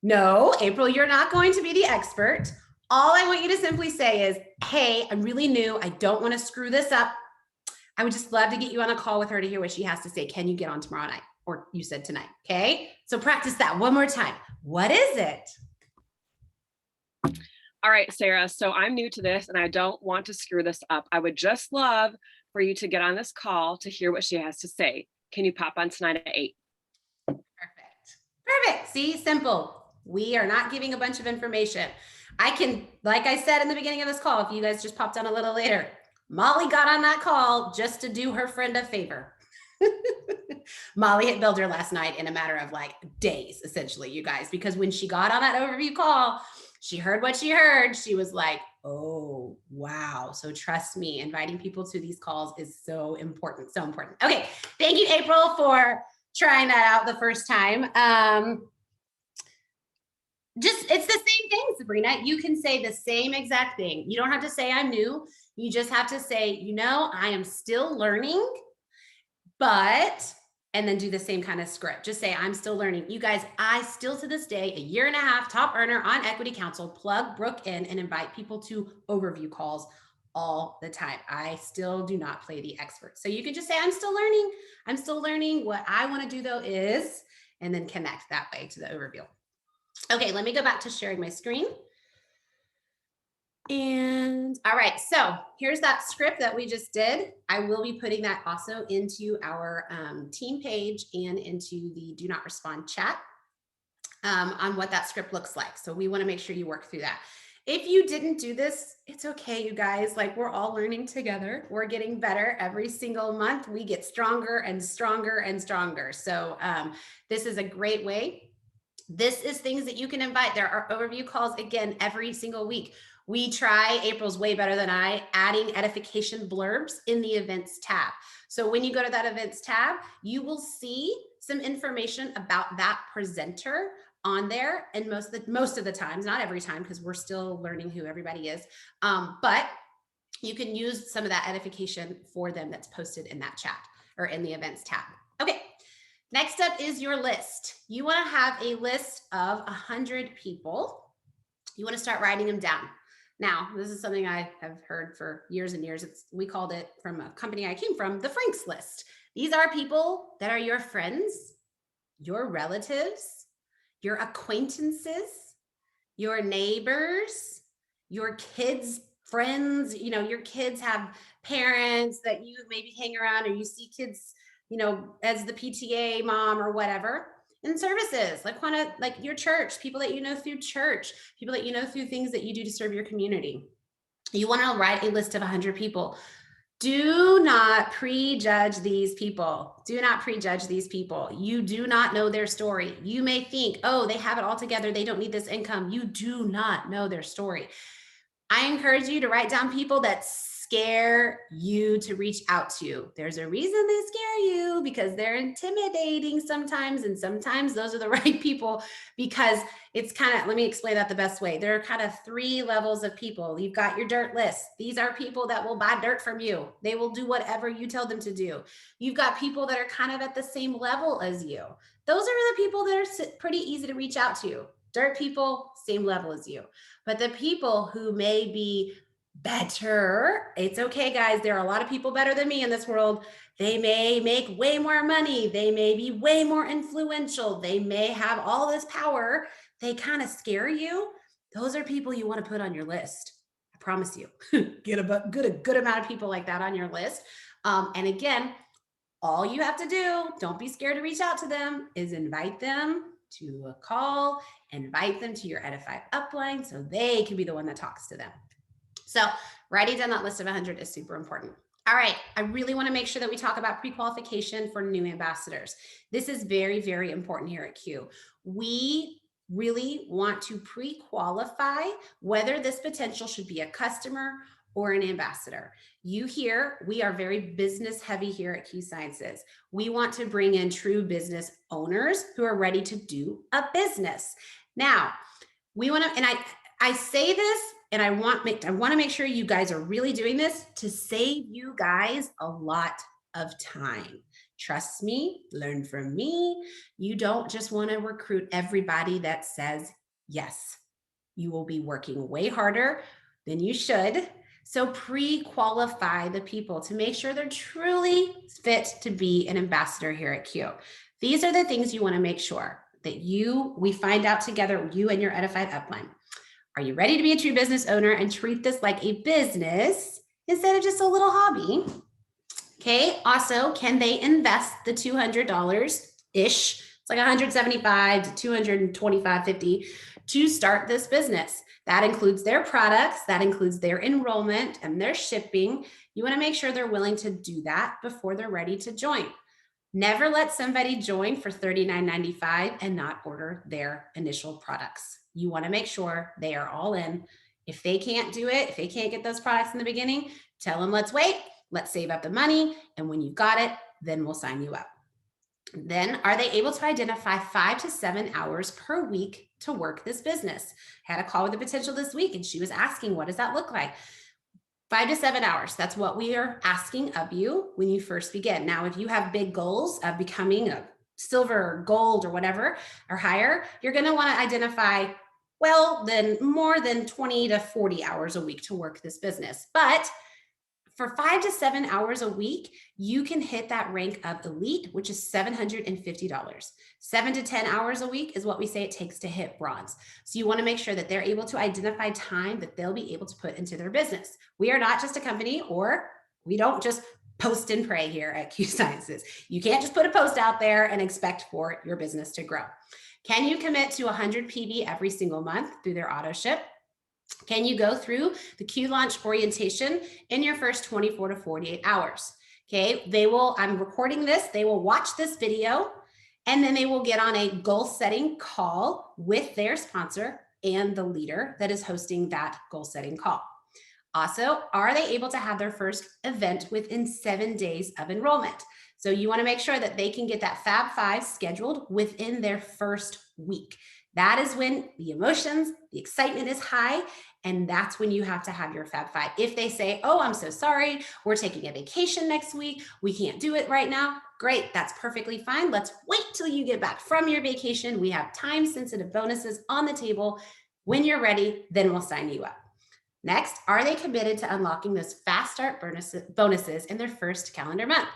no, April, you're not going to be the expert. All I want you to simply say is, hey, I'm really new. I don't want to screw this up. I would just love to get you on a call with her to hear what she has to say. Can you get on tomorrow night? Or you said tonight, okay? So practice that one more time. What is it? All right, Sarah, so I'm new to this and I don't want to screw this up. I would just love for you to get on this call to hear what she has to say. Can you pop on tonight at 8? Perfect. See, simple. We are not giving a bunch of information. I can, like I said in the beginning of this call, if you guys just popped on a little later, Molly got on that call just to do her friend a favor. Molly hit builder last night in a matter of like days, essentially, you guys, because when she got on that overview call, she heard what she heard. She was like, oh, wow. So trust me, inviting people to these calls is so important. So important. Okay. Thank you, April, for trying that out the first time. It's the same thing, Sabrina. You can say the same exact thing. You don't have to say I'm new. You just have to say, I am still learning, and then do the same kind of script. Just say, I'm still learning. You guys, I still to this day, 1.5 years, top earner on Equity Council, plug Brooke in and invite people to overview calls all the time. I still do not play the expert. So you can just say, I'm still learning. I'm still learning. What I want to do though is, and then connect that way to the overview. Okay, let me go back to sharing my screen. And all right, so here's that script that we just did. I will be putting that also into our team page and into the do not respond chat on what that script looks like. So we want to make sure you work through that. If you didn't do this, it's okay, you guys. Like, we're all learning together. We're getting better every single month. We get stronger and stronger and stronger. So this is a great way. This is things that you can invite. There are overview calls again every single week. We try, April's way better than I, adding edification blurbs in the events tab. So when you go to that events tab, you will see some information about that presenter on there. And most of the times, not every time, because we're still learning who everybody is. But you can use some of that edification for them that's posted in that chat or in the events tab. Okay. Next up is your list. You want to have a list of 100 people. You want to start writing them down. Now, this is something I have heard for years and years. We called it, from a company I came from, the Franks list. These are people that are your friends, your relatives, your acquaintances, your neighbors, your kids' friends. You know, your kids have parents that you maybe hang around, or you see kids, you know, as the PTA mom or whatever. And services, like your church, people that you know through church, people that you know through things that you do to serve your community. You want to write a list of 100 people. Do not prejudge these people. Do not prejudge these people. You do not know their story. You may think, oh, they have it all together, they don't need this income. You do not know their story. I encourage you to write down people that scare you to reach out to. There's a reason they scare you, because they're intimidating sometimes, and sometimes those are the right people, because it's kind of, let me explain that the best way. There are kind of 3 levels of people. You've got your dirt list. These are people that will buy dirt from you. They will do whatever you tell them to do. You've got people that are kind of at the same level as you. Those are the people that are pretty easy to reach out to. Dirt people, same level as you. But the people who may be better, it's okay, guys. There are a lot of people better than me in this world. They may make way more money. They may be way more influential. They may have all this power. They kind of scare you. Those are people you want to put on your list. I promise you. Get a good amount of people like that on your list. And again, all you have to do, don't be scared to reach out to them, is invite them to a call, invite them to your Edified upline so they can be the one that talks to them. So writing down that list of 100 is super important. All right, I really want to make sure that we talk about pre-qualification for new ambassadors. This is very, very important here at Q. We really want to pre-qualify whether this potential should be a customer or an ambassador. You hear, we are very business heavy here at Q Sciences. We want to bring in true business owners who are ready to do a business. Now, we want to, and I say this, and I want to make sure you guys are really doing this to save you guys a lot of time. Trust me, learn from me. You don't just want to recruit everybody that says yes. You will be working way harder than you should. So pre-qualify the people to make sure they're truly fit to be an ambassador here at Q. These are the things you want to make sure that we find out together, you and your Edified upline. Are you ready to be a true business owner and treat this like a business instead of just a little hobby? Okay. Also, can they invest the $200-ish? It's like $175 to $225.50 to start this business. That includes their products, that includes their enrollment and their shipping. You want to make sure they're willing to do that before they're ready to join. Never let somebody join for $39.95 and not order their initial products. You want to make sure they are all in. If they can't do it, if they can't get those products in the beginning, tell them, let's wait, let's save up the money. And when you've got it, then we'll sign you up. Then, are they able to identify 5 to 7 hours per week to work this business? I had a call with a potential this week, and she was asking, what does that look like? 5 to 7 hours. That's what we are asking of you when you first begin. Now, if you have big goals of becoming a silver or gold or whatever or higher, you're going to want to identify, well, then more than 20 to 40 hours a week to work this business. But for 5 to 7 hours a week, you can hit that rank of elite, which is $750. 7 to 10 hours a week is what we say it takes to hit bronze. So you want to make sure that they're able to identify time that they'll be able to put into their business. We are not just a company, or we don't just post and pray here at Q Sciences. You can't just put a post out there and expect for your business to grow. Can you commit to 100 PB every single month through their auto ship? Can you go through the Q launch orientation in your first 24 to 48 hours? Okay, I'm recording this, they will watch this video, and then they will get on a goal setting call with their sponsor and the leader that is hosting that goal setting call. Also, are they able to have their first event within 7 days of enrollment? So you want to make sure that they can get that Fab 5 scheduled within their first week. That is when the emotions, the excitement is high, and that's when you have to have your Fab 5. If they say, oh, I'm so sorry, we're taking a vacation next week, we can't do it right now, great, that's perfectly fine. Let's wait till you get back from your vacation. We have time-sensitive bonuses on the table. When you're ready, then we'll sign you up. Next, are they committed to unlocking those fast start bonuses in their first calendar month?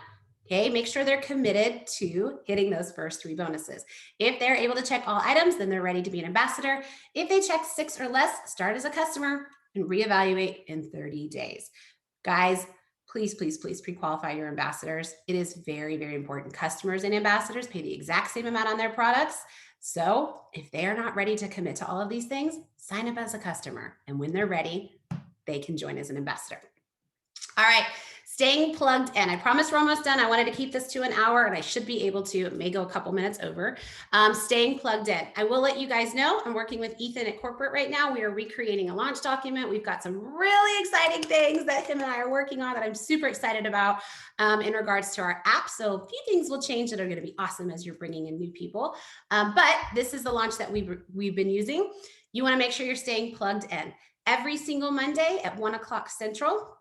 Okay, make sure they're committed to hitting those first 3 bonuses. If they're able to check all items, then they're ready to be an ambassador. If they check 6 or less, start as a customer and reevaluate in 30 days. Guys, please, please, please pre-qualify your ambassadors. It is very, very important. Customers and ambassadors pay the exact same amount on their products. So if they are not ready to commit to all of these things, sign up as a customer. And when they're ready, they can join as an ambassador. All right, staying plugged in. I promise we're almost done. I wanted to keep this to an hour, and I should be able to. It may go a couple minutes over. Staying plugged in. I will let you guys know I'm working with Ethan at corporate right now. We are recreating a launch document. We've got some really exciting things that him and I are working on that I'm super excited about in regards to our app. So a few things will change that are going to be awesome as you're bringing in new people. But this is the launch that we've been using. You want to make sure you're staying plugged in. Every single Monday at 1 o'clock Central,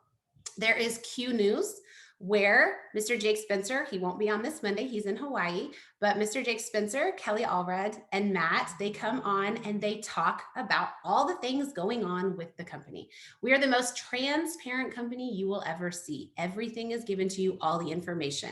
there is Q News where Mr. Jake Spencer, he won't be on this Monday, he's in Hawaii, but Mr. Jake Spencer, Kelly Allred, and Matt, they come on and they talk about all the things going on with the company. We are the most transparent company you will ever see. Everything is given to you, all the information.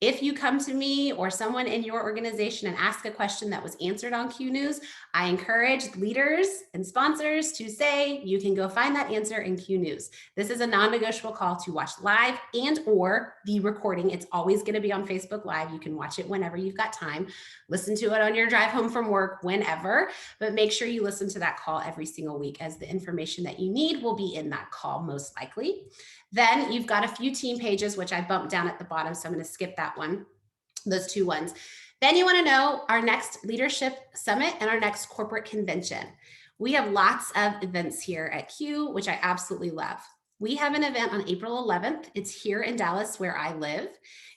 If you come to me or someone in your organization and ask a question that was answered on Q News, I encourage leaders and sponsors to say, you can go find that answer in Q News. This is a non-negotiable call to watch live and or the recording. It's always going to be on Facebook Live. You can watch it whenever you've got time. Listen to it on your drive home from work, whenever, but make sure you listen to that call every single week, as the information that you need will be in that call most likely. Then you've got a few team pages, which I bumped down at the bottom, so I'm going to skip that one, those 2 ones. Then you want to know our next leadership summit and our next corporate convention. We have lots of events here at Q, which I absolutely love. We have an event on April 11th. It's here in Dallas where I live.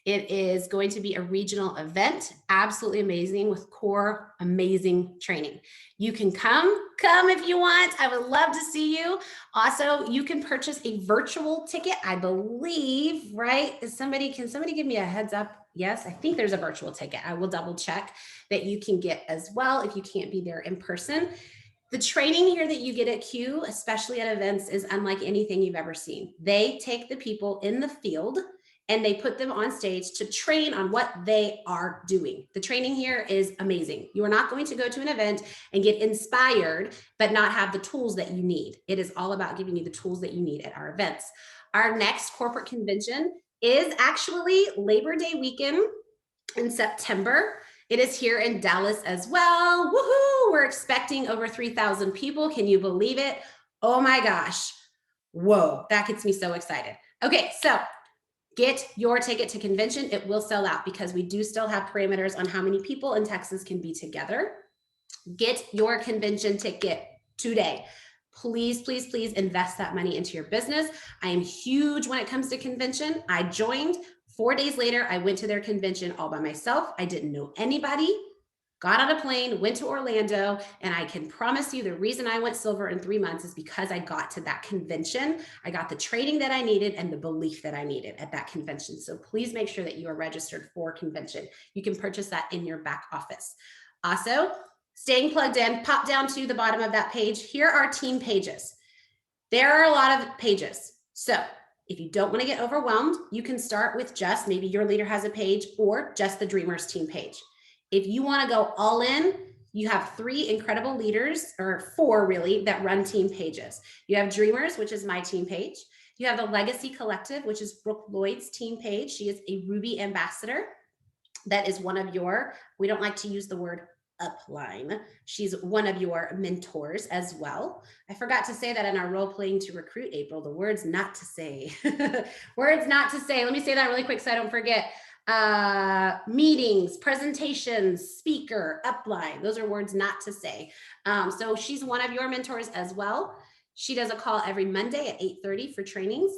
It is going to be a regional event, absolutely amazing, with core amazing training. You can come if you want. I would love to see you. Also, you can purchase a virtual ticket, I believe, right? Can somebody give me a heads up? Yes, I think there's a virtual ticket. I will double check that you can get as well if you can't be there in person. The training here that you get at Q, especially at events, is unlike anything you've ever seen. They take the people in the field and they put them on stage to train on what they are doing. The training here is amazing. You are not going to go to an event and get inspired, but not have the tools that you need. It is all about giving you the tools that you need at our events. Our next corporate convention is actually Labor Day weekend in September. It is here in Dallas as well. Woohoo! We're expecting over 3,000 people. Can you believe it? Oh my gosh. Whoa, that gets me so excited. Okay, so get your ticket to convention. It will sell out because we do still have parameters on how many people in Texas can be together. Get your convention ticket today. Please, please, please invest that money into your business. I am huge when it comes to convention. I joined. 4 days later, I went to their convention all by myself. I didn't know anybody. Got on a plane, went to Orlando, and I can promise you the reason I went silver in 3 months is because I got to that convention. I got the training that I needed and the belief that I needed at that convention. So please make sure that you are registered for convention. You can purchase that in your back office. Also, staying plugged in, pop down to the bottom of that page. Here are team pages. There are a lot of pages. So if you don't want to get overwhelmed, you can start with just maybe your leader has a page or just the Dreamers team page. If you want to go all in, you have 3 incredible leaders, or 4 really, that run team pages. You have Dreamers, which is my team page. You have the Legacy Collective, which is Brooke Lloyd's team page. She is a Ruby ambassador. That is one of your, we don't like to use the word upline. She's one of your mentors as well. I forgot to say that in our role playing to recruit April, the words not to say. Words not to say. Let me say that really quick so I don't forget. Meetings, presentations, speaker, upline. Those are words not to say. So she's one of your mentors as well. She does a call every Monday at 8:30 for trainings.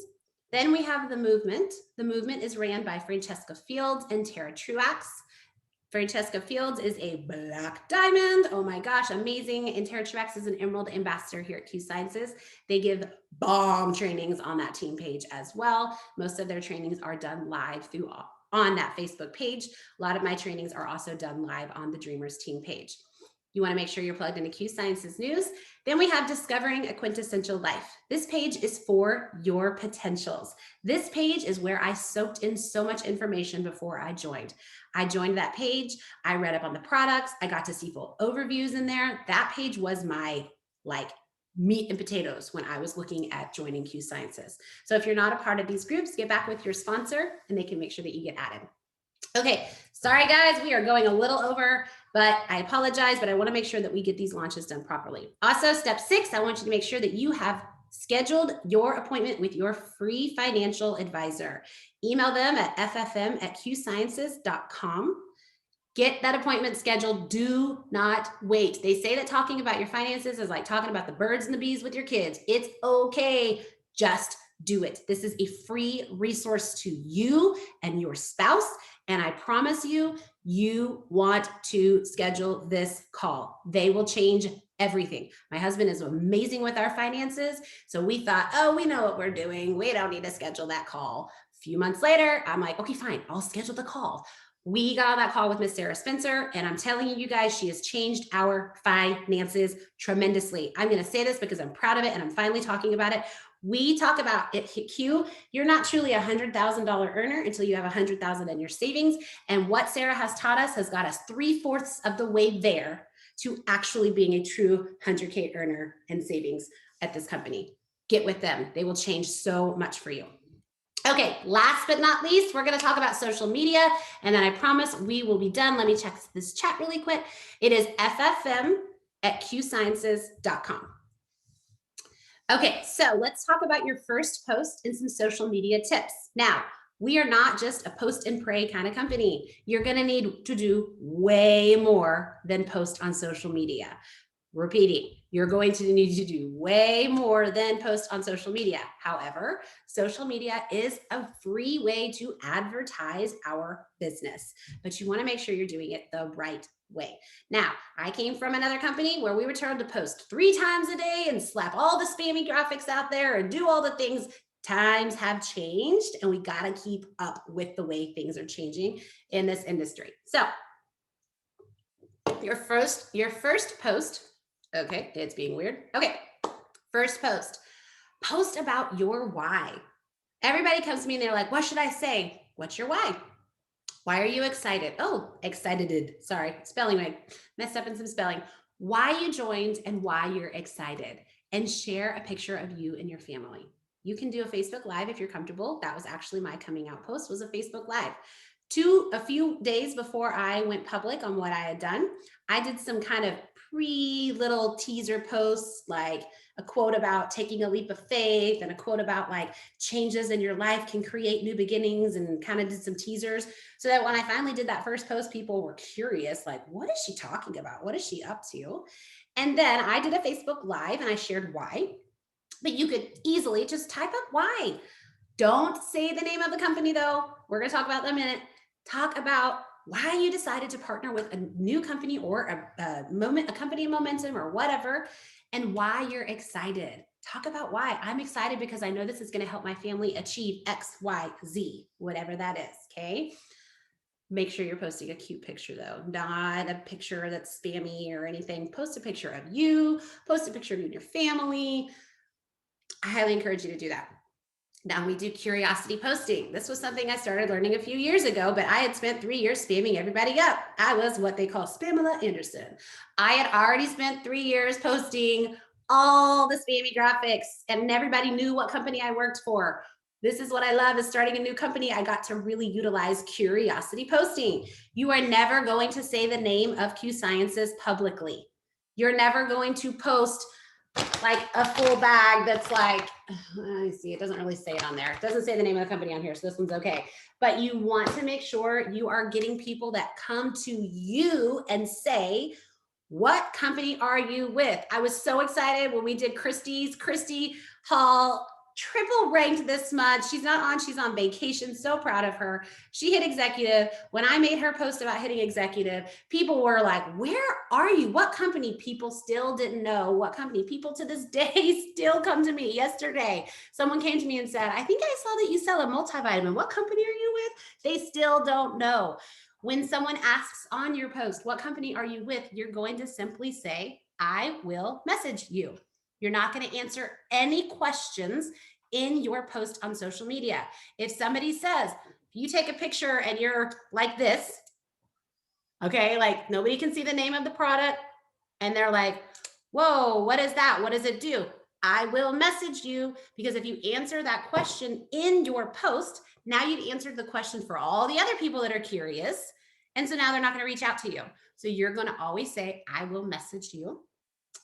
Then we have the movement. The movement is ran by Francesca Fields and Tara Truax. Francesca Fields is a black diamond. Oh my gosh, amazing. And Tara Truax is an Emerald ambassador here at Q Sciences. They give bomb trainings on that team page as well. Most of their trainings are done live through on that Facebook page. A lot of my trainings are also done live on the Dreamers team page. You want to make sure you're plugged into Q Sciences News. Then we have Discovering a Quintessential Life. This page is for your potentials. This page is where I soaked in so much information before I joined. I joined that page. I read up on the products. I got to see full overviews in there. That page was my meat and potatoes when I was looking at joining Q Sciences. So if you're not a part of these groups, get back with your sponsor and they can make sure that you get added. Okay, sorry guys, we are going a little over, but I apologize, but I want to make sure that we get these launches done properly. Also, step 6, I want you to make sure that you have scheduled your appointment with your free financial advisor. Email them at ffm@qsciences.com. Get that appointment scheduled. Do not wait. They say that talking about your finances is like talking about the birds and the bees with your kids. It's okay. Just do it. This is a free resource to you and your spouse. And I promise you, you want to schedule this call. They will change everything. My husband is amazing with our finances. So we thought, oh, we know what we're doing. We don't need to schedule that call. A few months later, I'm like, okay, fine. I'll schedule the call. We got on that call with Miss Sarah Spencer, and I'm telling you guys, she has changed our finances tremendously. I'm going to say this because I'm proud of it, and I'm finally talking about it. We talk about it, Q, you're not truly a $100,000 earner until you have $100,000 in your savings. And what Sarah has taught us has got us 3/4 of the way there to actually being a true 100K earner in savings at this company. Get with them. They will change so much for you. Okay, last but not least, we're going to talk about social media, and then I promise we will be done. Let me check this chat really quick. It is ffm@qsciences.com. Okay, so let's talk about your first post and some social media tips. Now, we are not just a post and pray kind of company. You're going to need to do way more than post on social media. Repeating, you're going to need to do way more than post on social media. However, social media is a free way to advertise our business, but you want to make sure you're doing it the right way. Now, I came from another company where we were told to post 3 times a day and slap all the spammy graphics out there and do all the things. Times have changed, and we got to keep up with the way things are changing in this industry. So your first post. Okay, it's being weird. Okay, first post about your why. Everybody comes to me and they're like, what should I say? What's your why? Why are you excited? Oh, excited. Sorry, spelling, I messed up in some spelling. Why you joined and why you're excited. And share a picture of you and your family. You can do a Facebook Live if you're comfortable. That was actually my coming out post, was a Facebook Live. A few days before I went public on what I had done, I did some kind of little teaser posts, like a quote about taking a leap of faith and a quote about like changes in your life can create new beginnings, and kind of did some teasers so that when I finally did that first post, people were curious, like, what is she talking about? What is she up to? And then I did a Facebook Live and I shared why, but you could easily just type up why. Don't say the name of the company though. We're going to talk about that in a minute. Talk about why you decided to partner with a new company or a company momentum or whatever, and why you're excited. Talk about why. I'm excited because I know this is going to help my family achieve X, Y, Z, whatever that is. Okay. Make sure you're posting a cute picture though, not a picture that's spammy or anything. Post a picture of you, post a picture of you and your family. I highly encourage you to do that. Now we do curiosity posting. This was something I started learning a few years ago, but I had spent 3 years spamming everybody up. I was what they call Spamela Anderson. I had already spent 3 years posting all the spammy graphics, and everybody knew what company I worked for. This is what I love is starting a new company. I got to really utilize curiosity posting. You are never going to say the name of Q Sciences publicly. You're never going to post like a full bag that's like, I see, it doesn't really say it on there. It doesn't say the name of the company on here, so this one's okay. But you want to make sure you are getting people that come to you and say, what company are you with? I was so excited when we did Christy Hall, triple ranked this month. She's not on, she's on vacation. So proud of her. She hit executive. When I made her post about hitting executive, people were like, where are you? What company? People still didn't know what company. People to this day still come to me. Yesterday, someone came to me and said, I think I saw that you sell a multivitamin. What company are you with? They still don't know. When someone asks on your post, what company are you with? You're going to simply say, I will message you. You're not going to answer any questions in your post on social media. If somebody says, you take a picture and you're like this, okay, like nobody can see the name of the product, and they're like, whoa, what is that? What does it do? I will message you, because if you answer that question in your post, now you've answered the question for all the other people that are curious. And so now they're not going to reach out to you. So you're going to always say, I will message you,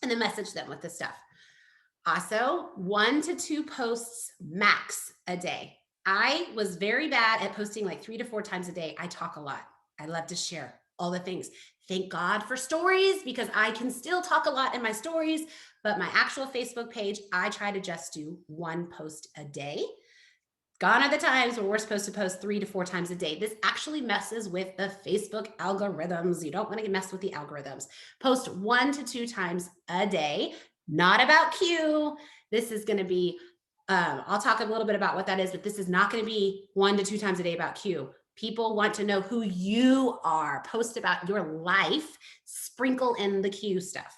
and then message them with this stuff. Also, 1 to 2 posts max a day. I was very bad at posting like 3 to 4 times a day. I talk a lot. I love to share all the things. Thank God for stories, because I can still talk a lot in my stories, but my actual Facebook page, I try to just do 1 post a day. Gone are the times where we're supposed to post 3 to 4 times a day. This actually messes with the Facebook algorithms. You don't want to mess with the algorithms. Post 1 to 2 times a day, not about Q. This is going to be, I'll talk a little bit about what that is, but this is not going to be 1 to 2 times a day about Q. People want to know who you are. Post about your life, sprinkle in the Q stuff.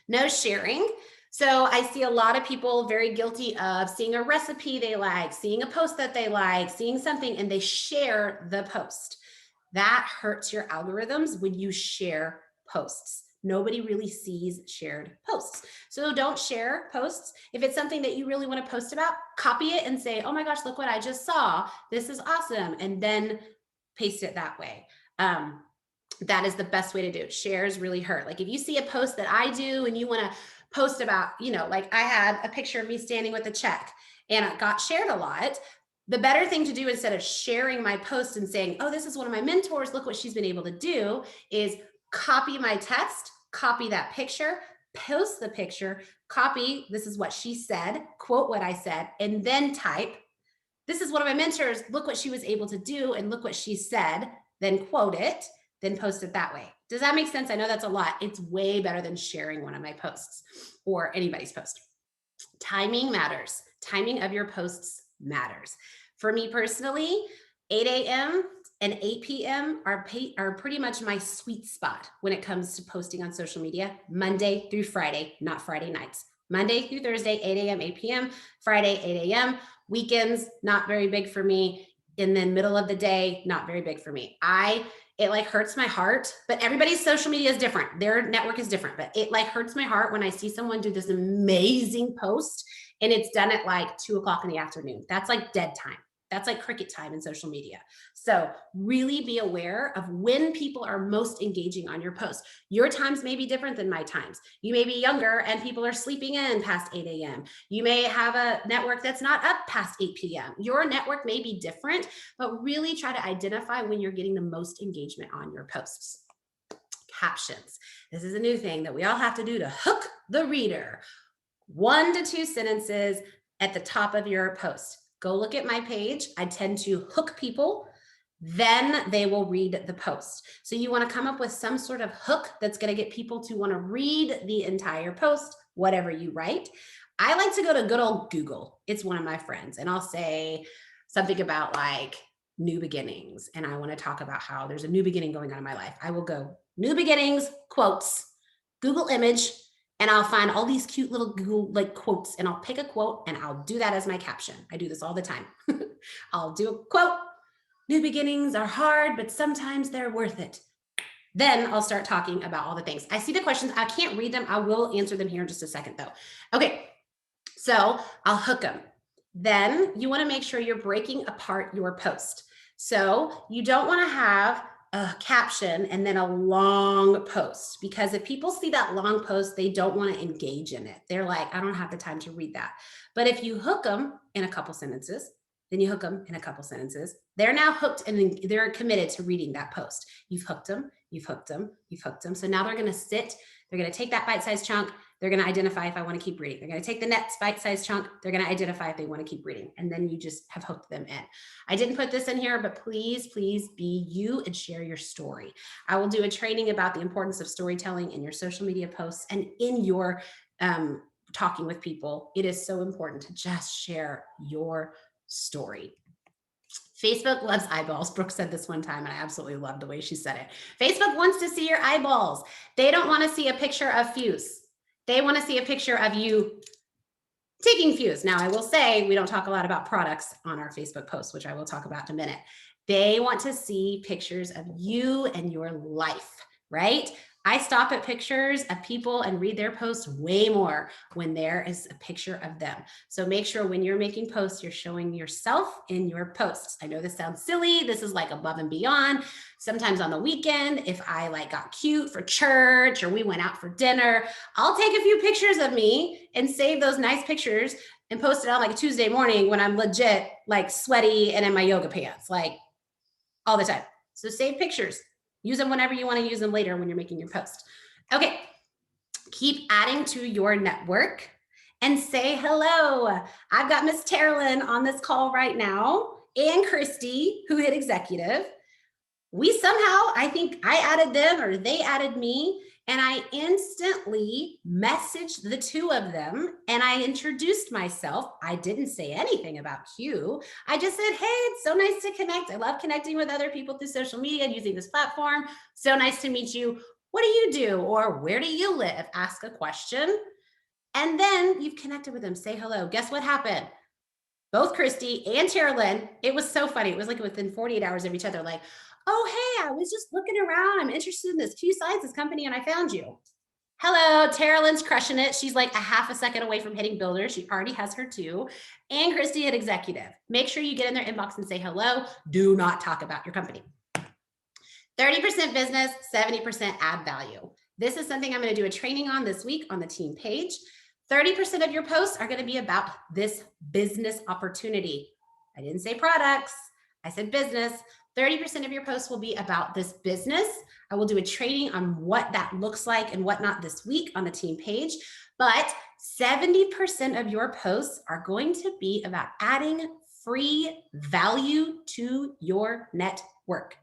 No sharing. So I see a lot of people very guilty of seeing a recipe they like, seeing a post that they like, seeing something, and they share the post. That hurts your algorithms when you share posts. Nobody really sees shared posts. So don't share posts. If it's something that you really want to post about, copy it and say, oh my gosh, look what I just saw. This is awesome. And then paste it that way. That is the best way to do it. Shares really hurt. Like if you see a post that I do and you want to post about, like I had a picture of me standing with a check and it got shared a lot. The better thing to do, instead of sharing my post and saying, oh, this is one of my mentors, look what she's been able to do, is copy my text, copy that picture, post the picture, copy, this is what she said, quote what I said, and then type, this is one of my mentors, look what she was able to do and look what she said, then quote it, then post it that way. Does that make sense? I know that's a lot. It's way better than sharing one of my posts or anybody's post. Timing matters. Timing of your posts matters. For me personally, 8 a.m. and 8 p.m. are pretty much my sweet spot when it comes to posting on social media, Monday through Friday, not Friday nights. Monday through Thursday, 8 a.m., 8 p.m., Friday, 8 a.m. Weekends, not very big for me. And then middle of the day, not very big for me. It like hurts my heart, but everybody's social media is different. Their network is different, but it like hurts my heart when I see someone do this amazing post and it's done at like 2 o'clock in the afternoon. That's like dead time. That's like cricket time in social media. So really be aware of when people are most engaging on your post. Your times may be different than my times. You may be younger and people are sleeping in past 8 a.m. You may have a network that's not up past 8 p.m. Your network may be different, but really try to identify when you're getting the most engagement on your posts. Captions. This is a new thing that we all have to do to hook the reader. 1 to 2 sentences at the top of your post. Go look at my page. I tend to hook people, then they will read the post. So you want to come up with some sort of hook that's going to get people to want to read the entire post, whatever you write. I like to go to good old Google. It's one of my friends, and I'll say something about like new beginnings, and I want to talk about how there's a new beginning going on in my life. I will go new beginnings, quotes, Google image, and I'll find all these cute little Google like quotes, and I'll pick a quote and I'll do that as my caption. I do this all the time. I'll do a quote. New beginnings are hard, but sometimes they're worth it. Then I'll start talking about all the things. I see the questions. I can't read them. I will answer them here in just a second though. Okay. So I'll hook them. Then you want to make sure you're breaking apart your post. So you don't want to have a caption and then a long post, because if people see that long post, they don't want to engage in it. They're like, I don't have the time to read that. But if you hook them in a couple sentences, then you hook them in a couple sentences, they're now hooked and they're committed to reading that post. You've hooked them, you've hooked them, you've hooked them. So now they're going to sit, they're going to take that bite-sized chunk. They're going to identify if I want to keep reading. They're going to take the next bite-sized chunk. They're going to identify if they want to keep reading. And then you just have hooked them in. I didn't put this in here, but please, please be you and share your story. I will do a training about the importance of storytelling in your social media posts and in your talking with people. It is so important to just share your story. Facebook loves eyeballs. Brooke said this one time, and I absolutely loved the way she said it. Facebook wants to see your eyeballs. They don't want to see a picture of Fuse. They want to see a picture of you taking Fuse. Now, I will say we don't talk a lot about products on our Facebook posts, which I will talk about in a minute. They want to see pictures of you and your life, right? I stop at pictures of people and read their posts way more when there is a picture of them. So make sure when you're making posts, you're showing yourself in your posts. I know this sounds silly. This is like above and beyond. Sometimes on the weekend, if I like got cute for church or we went out for dinner, I'll take a few pictures of me and save those nice pictures and post it on like a Tuesday morning when I'm legit like sweaty and in my yoga pants, like all the time. So save pictures. Use them whenever you want to use them later when you're making your post. Okay, keep adding to your network and say hello. I've got Miss Terrelyn on this call right now and Christy, who hit executive. We somehow, I think I added them or they added me, and I instantly messaged the two of them and I introduced myself. I didn't say anything about Q. I just said, hey, it's so nice to connect. I love connecting with other people through social media and using this platform. So nice to meet you. What do you do? Or where do you live? Ask a question. And then you've connected with them. Say hello. Guess what happened? Both Christy and Terrelyn, it was so funny. It was like within 48 hours of each other, like, oh, hey, I was just looking around. I'm interested in this Q Sciences company and I found you. Hello, Terrelyn's crushing it. She's like a half a second away from hitting builder. She already has her two. And Christy at executive. Make sure you get in their inbox and say hello. Do not talk about your company. 30% business, 70% add value. This is something I'm going to do a training on this week on the team page. 30% of your posts are going to be about this business opportunity. I didn't say products. I said business. 30% of your posts will be about this business. I will do a training on what that looks like and whatnot this week on the team page. But 70% of your posts are going to be about adding free value to your network.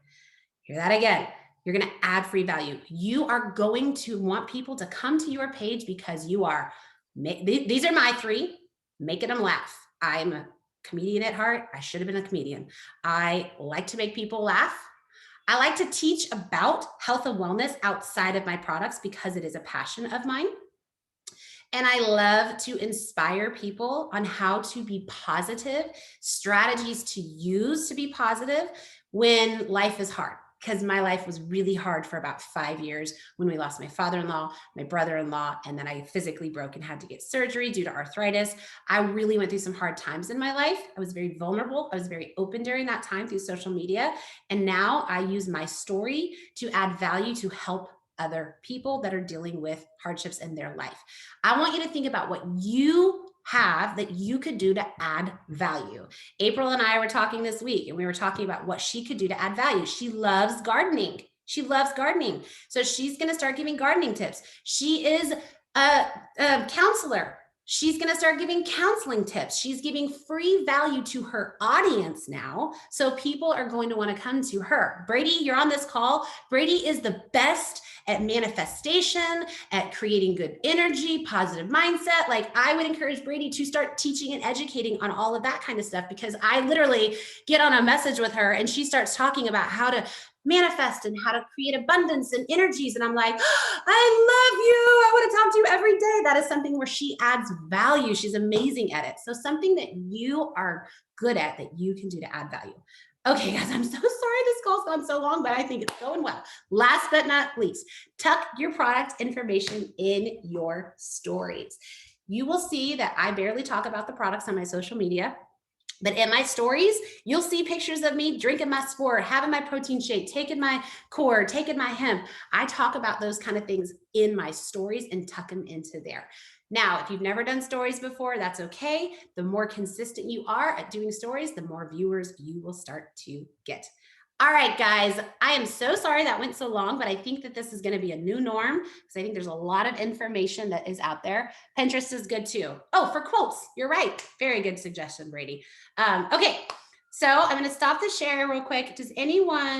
Hear that again. You're going to add free value. You are going to want people to come to your page because you are, these are my three, making them laugh. I'm a comedian at heart. I should have been a comedian. I like to make people laugh. I like to teach about health and wellness outside of my products because it is a passion of mine. And I love to inspire people on how to be positive, strategies to use to be positive when life is hard. Because my life was really hard for about 5 years when we lost my father-in-law, my brother-in-law, and then I physically broke and had to get surgery due to arthritis. I really went through some hard times in my life. I was very vulnerable. I was very open during that time through social media. And now I use my story to add value to help other people that are dealing with hardships in their life. I want you to think about what you have that you could do to add value. April and I were talking this week and we were talking about what she could do to add value. She loves gardening. She loves gardening. So she's going to start giving gardening tips. She is a counselor. She's going to start giving counseling tips. She's giving free value to her audience now. So people are going to want to come to her. Brady, you're on this call. Brady is the best at manifestation, at creating good energy, positive mindset. Like I would encourage Brady to start teaching and educating on all of that kind of stuff because I literally get on a message with her and she starts talking about how to manifest and how to create abundance and energies. And I'm like, oh, I love you. I want to talk to you every day. That is something where she adds value. She's amazing at it. So something that you are good at that you can do to add value. Okay, guys, I'm so sorry this call's gone so long, but I think it's going well. Last but not least, tuck your product information in your stories. you will see that I barely talk about the products on my social media. But in my stories, you'll see pictures of me drinking my sport, having my protein shake, taking my core, taking my hemp. I talk about those kind of things in my stories and tuck them into there. Now, if you've never done stories before, that's okay. The more consistent you are at doing stories, the more viewers you will start to get. All right, guys, I am so sorry that went so long, but I think that this is going to be a new norm because I think there's a lot of information that is out there. Pinterest is good too. Oh, for quotes, you're right. Very good suggestion, Brady. Okay, so I'm going to stop the share real quick. Does anyone